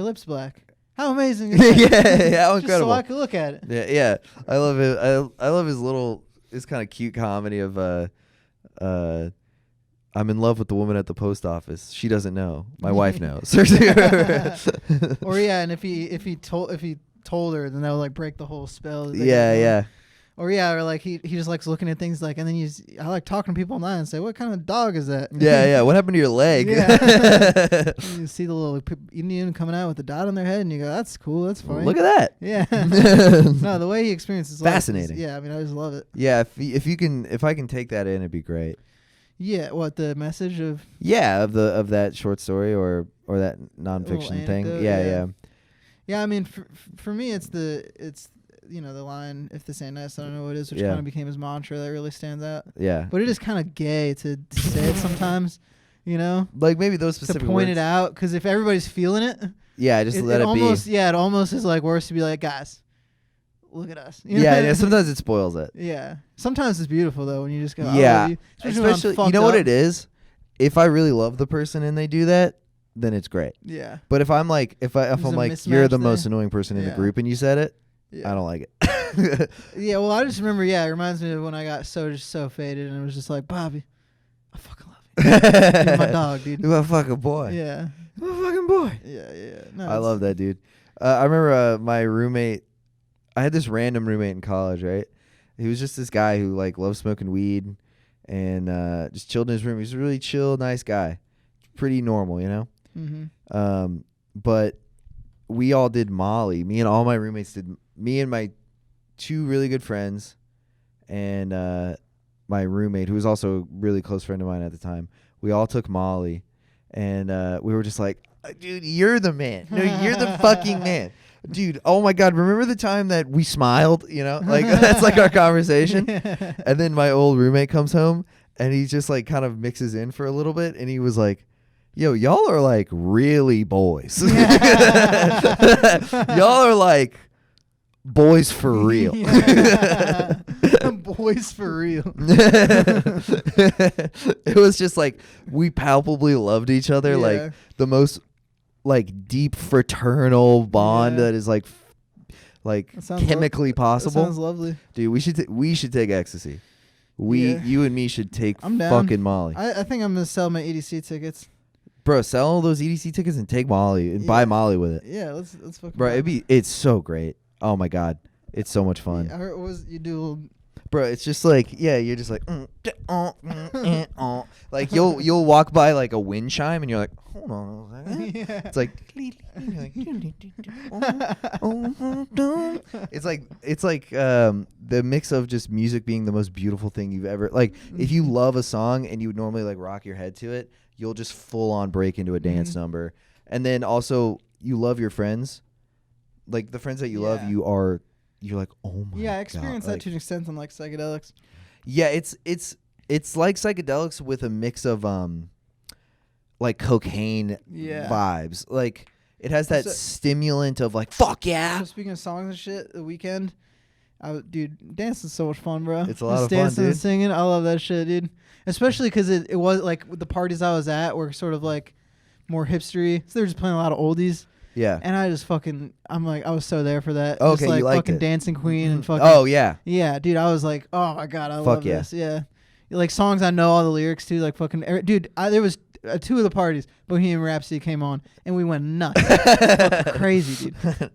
Speaker 2: lips black. How amazing!
Speaker 1: Is that? How incredible!
Speaker 2: Just so I could look at it.
Speaker 1: Yeah. I love it. I love his kind of cute comedy of I'm in love with the woman at the post office. She doesn't know. My wife knows.
Speaker 2: Or and if he told her, then that would like break the whole spell.
Speaker 1: Yeah.
Speaker 2: Or like he just likes looking at things like, and then I like talking to people online and say, what kind of dog is that?
Speaker 1: Yeah. What happened to your leg?
Speaker 2: Yeah. You see the little Indian coming out with the dot on their head, and you go, that's cool. That's funny.
Speaker 1: Look at that.
Speaker 2: Yeah. No, the way he experiences life
Speaker 1: fascinating.
Speaker 2: I mean, I just love it.
Speaker 1: Yeah. If I can take that in, it'd be great.
Speaker 2: Yeah, what the message of?
Speaker 1: Yeah, of that short story or that nonfiction thing. Yeah.
Speaker 2: I mean, for me, it's you know, the line, if this ain't nice, I don't know what it is, which kind of became his mantra that really stands out. Yeah. But it is kind of gay to say it sometimes, you know?
Speaker 1: Like maybe those specific
Speaker 2: to point
Speaker 1: words.
Speaker 2: it out, because if everybody's feeling it.
Speaker 1: Yeah, just let it
Speaker 2: almost,
Speaker 1: be.
Speaker 2: Yeah, it almost is like worse to be like, guys, look at us. You know?
Speaker 1: Yeah, sometimes it spoils it.
Speaker 2: Yeah. Sometimes it's beautiful, though, when you just go,
Speaker 1: yeah. Especially you know what it is? If I really love the person and they do that, then it's great. Yeah. But if I'm like, if I'm like, you're the most annoying person in the group and you said it, I don't like it.
Speaker 2: Yeah, well, I just remember, it reminds me of when I got so faded, and it was just like, Bobby, I fucking love you. You're my dog, dude.
Speaker 1: You're my fucking boy.
Speaker 2: Yeah.
Speaker 1: You're my fucking boy.
Speaker 2: Yeah. No,
Speaker 1: I love that, dude. I remember my roommate, I had this random roommate in college, right? He was just this guy who, like, loved smoking weed and just chilled in his room. He was a really chill, nice guy. Pretty normal, you know? Mm-hmm. But we all did Molly. Me and all my roommates did. Me and my 2 really good friends and my roommate, who was also a really close friend of mine at the time, we all took Molly. And we were just like, dude, you're the man. No, you're the fucking man. Dude, oh my God, remember the time that we smiled? You know, like that's like our conversation. And then my old roommate comes home and he just like kind of mixes in for a little bit. And he was like, yo, y'all are like really boys. Y'all are like boys for real.
Speaker 2: Boys for real.
Speaker 1: It was just like we palpably loved each other, like the most like deep fraternal bond that is like chemically possible.
Speaker 2: That sounds lovely,
Speaker 1: dude. We should take ecstasy. You and me should take fucking Molly.
Speaker 2: I think I'm gonna sell my EDC tickets.
Speaker 1: Bro, sell all those EDC tickets and take Molly and buy Molly with it.
Speaker 2: Yeah, let's fucking.
Speaker 1: Bro, it's so great. Oh my god, it's so much fun.
Speaker 2: I heard you do.
Speaker 1: Bro, it's just like you're just like like you'll walk by like a wind chime and you're like, hold on a second.
Speaker 2: Yeah.
Speaker 1: It's like it's like the mix of just music being the most beautiful thing you've ever like. If you love a song and you would normally like rock your head to it, you'll just full on break into a dance number. And then also you love your friends, like the friends that you love. You're like, oh my god.
Speaker 2: Yeah, I experienced that to an extent on like psychedelics.
Speaker 1: Yeah, it's like psychedelics with a mix of like cocaine vibes. Like it has that stimulant of like fuck yeah.
Speaker 2: So speaking of songs and shit, the weekend, dude, dancing's so much fun, bro.
Speaker 1: It's a lot of fun,
Speaker 2: dancing
Speaker 1: dude.
Speaker 2: And singing, I love that shit, dude. Especially because it was like the parties I was at were sort of like more hipstery, so they were just playing a lot of oldies.
Speaker 1: Yeah.
Speaker 2: And I just I was so there for that.
Speaker 1: Okay,
Speaker 2: just like
Speaker 1: you liked
Speaker 2: fucking
Speaker 1: it.
Speaker 2: Dancing Queen and fucking.
Speaker 1: Oh yeah.
Speaker 2: Yeah, dude, I was like, oh my god, I love
Speaker 1: yeah.
Speaker 2: this. Yeah. Like songs I know all the lyrics to, like fucking. Dude, there was 2 of the parties, Bohemian Rhapsody came on, and we went nuts. Fucking crazy, dude.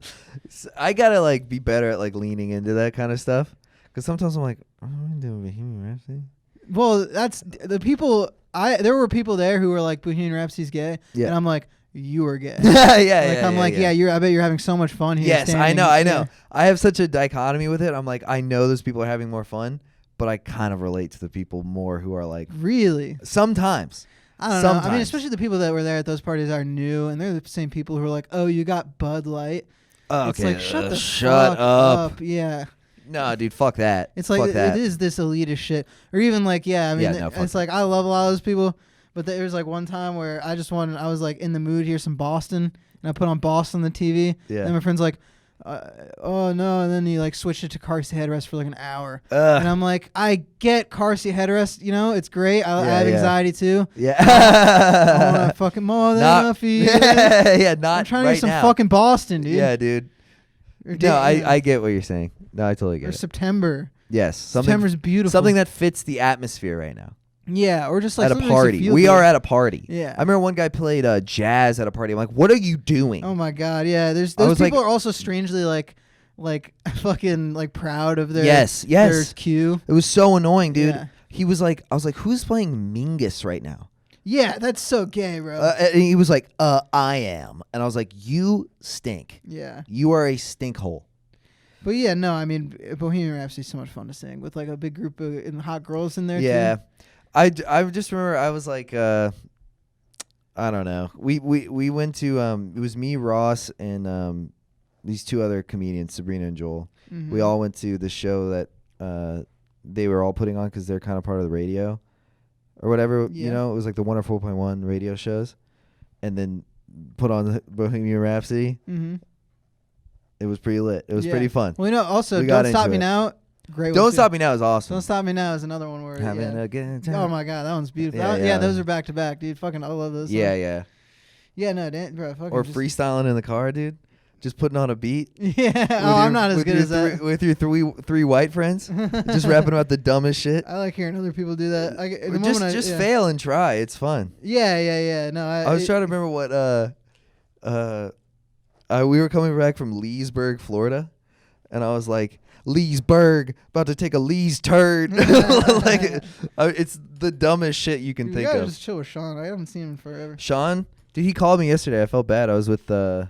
Speaker 1: I gotta like be better at like leaning into that kind of stuff, because sometimes I'm like, I'm doing Bohemian Rhapsody.
Speaker 2: Well, that's the people. There were people there who were like, Bohemian Rhapsody's gay, and I'm like, you are gay.
Speaker 1: yeah.
Speaker 2: I bet you're having so much fun here.
Speaker 1: Yes,
Speaker 2: standing.
Speaker 1: I know.
Speaker 2: Yeah.
Speaker 1: I have such a dichotomy with it. I'm like, I know those people are having more fun, but I kind of relate to the people more who are like,
Speaker 2: really?
Speaker 1: Sometimes.
Speaker 2: I don't know. I mean, especially the people that were there at those parties are new, and they're the same people who are like, oh, you got Bud Light.
Speaker 1: Oh,
Speaker 2: it's
Speaker 1: okay.
Speaker 2: like, shut the
Speaker 1: shut
Speaker 2: fuck
Speaker 1: up.
Speaker 2: Yeah.
Speaker 1: No, dude, fuck that.
Speaker 2: It's like, it is this elitist shit. Or even like, it's like, I love a lot of those people. But there was like one time where I was like in the mood to hear some Boston, and I put on Boston on the TV.
Speaker 1: Yeah.
Speaker 2: And my friend's like, oh no, and then he like switched it to car seat headrest for like an hour. And I'm like, I get car seat headrest, it's great. I have anxiety too.
Speaker 1: Yeah.
Speaker 2: I want to fucking more than enough.
Speaker 1: Yeah,
Speaker 2: I'm trying to hear some fucking Boston, dude.
Speaker 1: Yeah, dude. No, I get what you're saying. No, I totally get it.
Speaker 2: Or September.
Speaker 1: Yes.
Speaker 2: September's beautiful.
Speaker 1: Something that fits the atmosphere right now.
Speaker 2: Yeah, or just like
Speaker 1: at a party. We are at a party.
Speaker 2: Yeah.
Speaker 1: I remember one guy played jazz at a party. I'm like, what are you doing?
Speaker 2: Oh my god, yeah. Those people are also strangely like fucking like proud of their their cue.
Speaker 1: It was so annoying, dude.
Speaker 2: Yeah.
Speaker 1: He was like, I was like, who's playing Mingus right now?
Speaker 2: Yeah, that's so gay, bro.
Speaker 1: And he was like, I am. And I was like, you stink.
Speaker 2: Yeah.
Speaker 1: You are a stink hole.
Speaker 2: But yeah, no, I mean, Bohemian Rhapsody is so much fun to sing with like a big group of hot girls in there.
Speaker 1: Yeah.
Speaker 2: Too.
Speaker 1: I just remember I was like, I don't know. We went to, it was me, Ross, and these 2 other comedians, Sabrina and Joel. Mm-hmm. We all went to the show that they were all putting on because they're kind of part of the radio or whatever. Yeah. It was like the 104.1 radio shows, and then put on the Bohemian Rhapsody. Mm-hmm. It was pretty lit. It was pretty fun.
Speaker 2: Well, also, Don't Stop Me Now. Great.
Speaker 1: Don't Stop Me Now is awesome.
Speaker 2: Don't Stop Me Now is another one where
Speaker 1: having a good time.
Speaker 2: Oh my god, that one's beautiful. Those are back to back, dude. Fucking, I love those.
Speaker 1: Yeah.
Speaker 2: No, bro. Fucking
Speaker 1: or freestyling in the car, dude. Just putting on a beat.
Speaker 2: Yeah. I'm not as good as that.
Speaker 1: With your three white friends, just rapping about the dumbest shit.
Speaker 2: I like hearing other people do that.
Speaker 1: Just fail and try. It's fun.
Speaker 2: Yeah. No,
Speaker 1: I was trying to remember what we were coming back from Leesburg, Florida, and I was like, Leesburg, about to take a Lee's turd. Like, it's the dumbest shit you can think of.
Speaker 2: You gotta just chill with Sean. I haven't seen him forever.
Speaker 1: Sean, dude, he called me yesterday. I felt bad. I was with I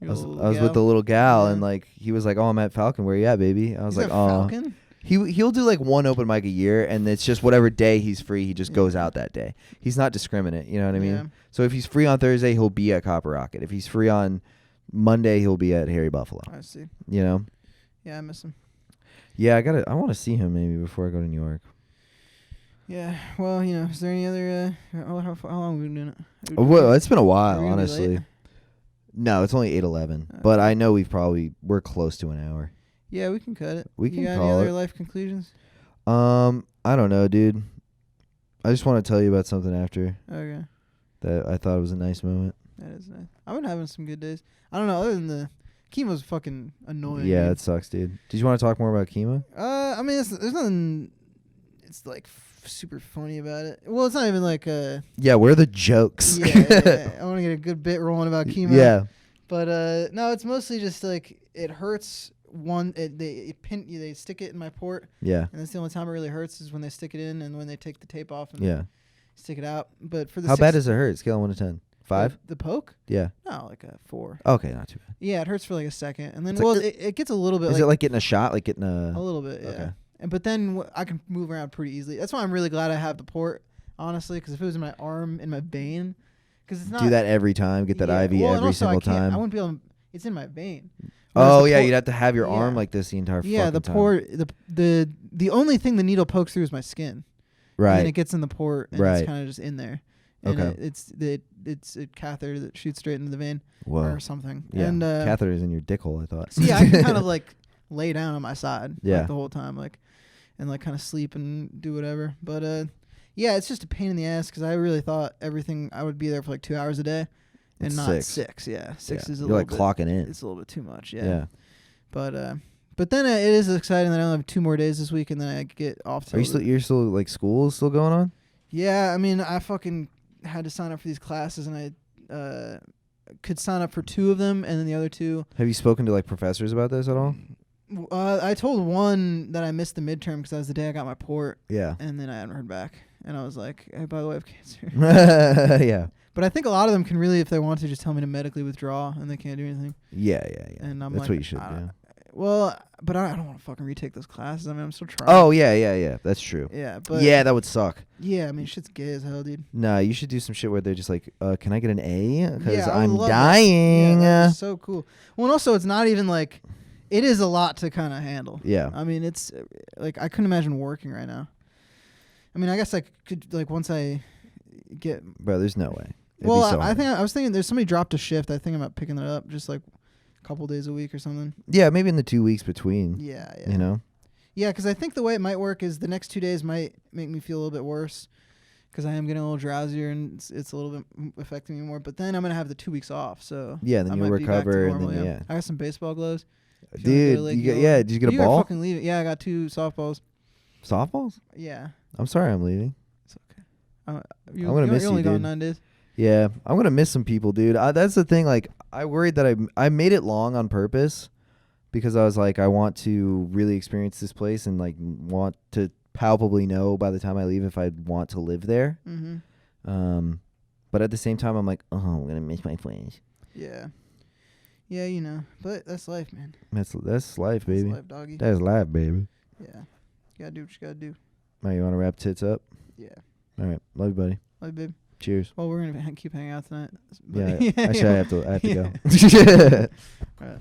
Speaker 1: was with the little gal, and like he was like, "Oh, I'm at Falcon. Where you at, baby?" I was like, "Oh."
Speaker 2: Falcon?
Speaker 1: He'll do like one open mic a year, and it's just whatever day he's free, he just goes out that day. He's not discriminate, you know what I mean?
Speaker 2: Yeah.
Speaker 1: So if he's free on Thursday, he'll be at Copper Rocket. If he's free on Monday, he'll be at Harry Buffalo.
Speaker 2: I see.
Speaker 1: You know?
Speaker 2: Yeah, I miss him.
Speaker 1: Yeah, I want to see him maybe before I go to New York.
Speaker 2: Yeah, well, is there any other? How long have we been doing it?
Speaker 1: Well, it's been a while,
Speaker 2: Are we
Speaker 1: honestly.
Speaker 2: late?
Speaker 1: No, it's only 8:11, but I know we're close to an hour.
Speaker 2: Yeah, we can cut it.
Speaker 1: We can
Speaker 2: got
Speaker 1: call
Speaker 2: any other
Speaker 1: it.
Speaker 2: life conclusions?
Speaker 1: I don't know, dude. I just want to tell you about something after
Speaker 2: Okay.
Speaker 1: that I thought was a nice moment.
Speaker 2: That is nice. I've been having some good days. I don't know, other than the chemo's fucking annoying.
Speaker 1: Yeah,
Speaker 2: dude.
Speaker 1: it sucks, dude. Did you want to talk more about chemo?
Speaker 2: I mean, there's nothing. It's like super funny about it. Well, it's not even like
Speaker 1: Yeah, where are the jokes?
Speaker 2: yeah. I want to get a good bit rolling about chemo.
Speaker 1: Yeah.
Speaker 2: But no, it's mostly just like it hurts. They stick it in my port.
Speaker 1: Yeah.
Speaker 2: And that's the only time it really hurts is when they stick it in and when they take the tape off and
Speaker 1: Yeah.
Speaker 2: stick it out. But for the
Speaker 1: how bad does it hurt? Scale of 1 to 10. 5?
Speaker 2: The poke?
Speaker 1: Yeah.
Speaker 2: No, like a 4.
Speaker 1: Okay, not too bad.
Speaker 2: Yeah, it hurts for like a second, and then
Speaker 1: It's like
Speaker 2: it gets a little bit.
Speaker 1: Is it like getting a shot? Like getting
Speaker 2: a little bit? Yeah.
Speaker 1: Okay.
Speaker 2: And but then I can move around pretty easily. That's why I'm really glad I have the port, honestly, because if it was in my arm, in my vein, because it's not.
Speaker 1: Do that every time. Get that IV
Speaker 2: well, and
Speaker 1: every
Speaker 2: also
Speaker 1: single time.
Speaker 2: I wouldn't be able to, it's in my vein.
Speaker 1: Oh
Speaker 2: Whereas
Speaker 1: yeah, you'd have to have your arm
Speaker 2: yeah.
Speaker 1: like this the entire
Speaker 2: yeah,
Speaker 1: fucking
Speaker 2: the
Speaker 1: time.
Speaker 2: port, the only thing the needle pokes through is my skin.
Speaker 1: Right.
Speaker 2: And it gets in the port, and
Speaker 1: Right.
Speaker 2: it's kind of just in there. And
Speaker 1: Okay.
Speaker 2: it's a catheter that shoots straight into the vein
Speaker 1: Whoa.
Speaker 2: or something.
Speaker 1: Yeah.
Speaker 2: And
Speaker 1: Catheters in your dick hole, I thought.
Speaker 2: so yeah, I can kind of like lay down on my side
Speaker 1: Yeah.
Speaker 2: like, the whole time, like, and like kind of sleep and do whatever. But yeah, it's just a pain in the ass because I really thought everything I would be there for like 2 hours a day, and
Speaker 1: It's
Speaker 2: not
Speaker 1: 6.
Speaker 2: 6. Yeah, 6 is a
Speaker 1: You're
Speaker 2: little
Speaker 1: like
Speaker 2: bit,
Speaker 1: clocking in.
Speaker 2: it's a little bit too much. Yeah.
Speaker 1: Yeah.
Speaker 2: But then it is exciting that I only have 2 more days this week, and then I get off.
Speaker 1: Are you still? You're still like school is still going on?
Speaker 2: Yeah, I mean, I fucking had to sign up for these classes, and I could sign up for 2 of them, and then the other 2.
Speaker 1: Have you spoken to like professors about this at all?
Speaker 2: I told one that I missed the midterm because that was the day I got my port,
Speaker 1: Yeah.
Speaker 2: and then I hadn't heard back. And I was like, hey, by the way, I have cancer.
Speaker 1: Yeah.
Speaker 2: But I think a lot of them can really, if they want to, just tell me to medically withdraw, and they can't do anything.
Speaker 1: Yeah.
Speaker 2: And I'm
Speaker 1: That's
Speaker 2: like,
Speaker 1: what you should do.
Speaker 2: Well, but I don't want to fucking retake those classes. I mean, I'm still trying.
Speaker 1: Oh yeah. That's true.
Speaker 2: Yeah, but
Speaker 1: Yeah, that would suck.
Speaker 2: yeah, I mean, shit's gay as hell, dude.
Speaker 1: Nah, you should do some shit where they're just like, can I get an A? Because
Speaker 2: Yeah, I would
Speaker 1: I'm
Speaker 2: love that.
Speaker 1: dying.
Speaker 2: Yeah, that's so cool. Well, and also, it's not even like, it is a lot to kind of handle.
Speaker 1: Yeah.
Speaker 2: I mean, it's like I couldn't imagine working right now. I mean, I guess I could like once I get.
Speaker 1: Bro, there's no way. It'd
Speaker 2: Well,
Speaker 1: be so hard.
Speaker 2: I was thinking there's somebody dropped a shift. I think I'm about picking it up just like a couple days a week or something.
Speaker 1: Yeah, maybe in the 2 weeks between.
Speaker 2: Yeah.
Speaker 1: You know.
Speaker 2: Yeah, because I think the way it might work is the next 2 days might make me feel a little bit worse because I am getting a little drowsier and it's a little bit affecting me more. But then I'm gonna have the 2 weeks off, so
Speaker 1: Yeah, then
Speaker 2: I
Speaker 1: you'll
Speaker 2: might be back to
Speaker 1: recover, and
Speaker 2: normal,
Speaker 1: then yeah.
Speaker 2: I got some baseball gloves. If
Speaker 1: Dude,
Speaker 2: wanna go to
Speaker 1: you get,
Speaker 2: Lake
Speaker 1: yeah.
Speaker 2: Yolo.
Speaker 1: Did you get a
Speaker 2: You gotta
Speaker 1: ball?
Speaker 2: fucking leave it. Yeah, I got 2 softballs.
Speaker 1: Softballs?
Speaker 2: Yeah,
Speaker 1: I'm sorry, I'm leaving.
Speaker 2: it's okay.
Speaker 1: I'm gonna miss
Speaker 2: You're
Speaker 1: you,
Speaker 2: only gone
Speaker 1: dude.
Speaker 2: 9 days.
Speaker 1: Yeah, I'm gonna miss some people, dude. That's the thing. Like, I worried that I made it long on purpose because I was like, I want to really experience this place and like want to palpably know by the time I leave if I want to live there.
Speaker 2: Mm-hmm.
Speaker 1: But at the same time, I'm like, oh, I'm gonna miss my friends.
Speaker 2: Yeah. Yeah, you know, but that's life, man.
Speaker 1: That's life, baby.
Speaker 2: That's life, doggy.
Speaker 1: That's life, baby.
Speaker 2: Yeah. You gotta do what you gotta do.
Speaker 1: All right, you want to wrap tits up?
Speaker 2: Yeah.
Speaker 1: All right, love you, buddy.
Speaker 2: Love you, babe.
Speaker 1: Cheers.
Speaker 2: Well, we're gonna keep hanging out tonight.
Speaker 1: Yeah, actually, I have to go.
Speaker 2: All right.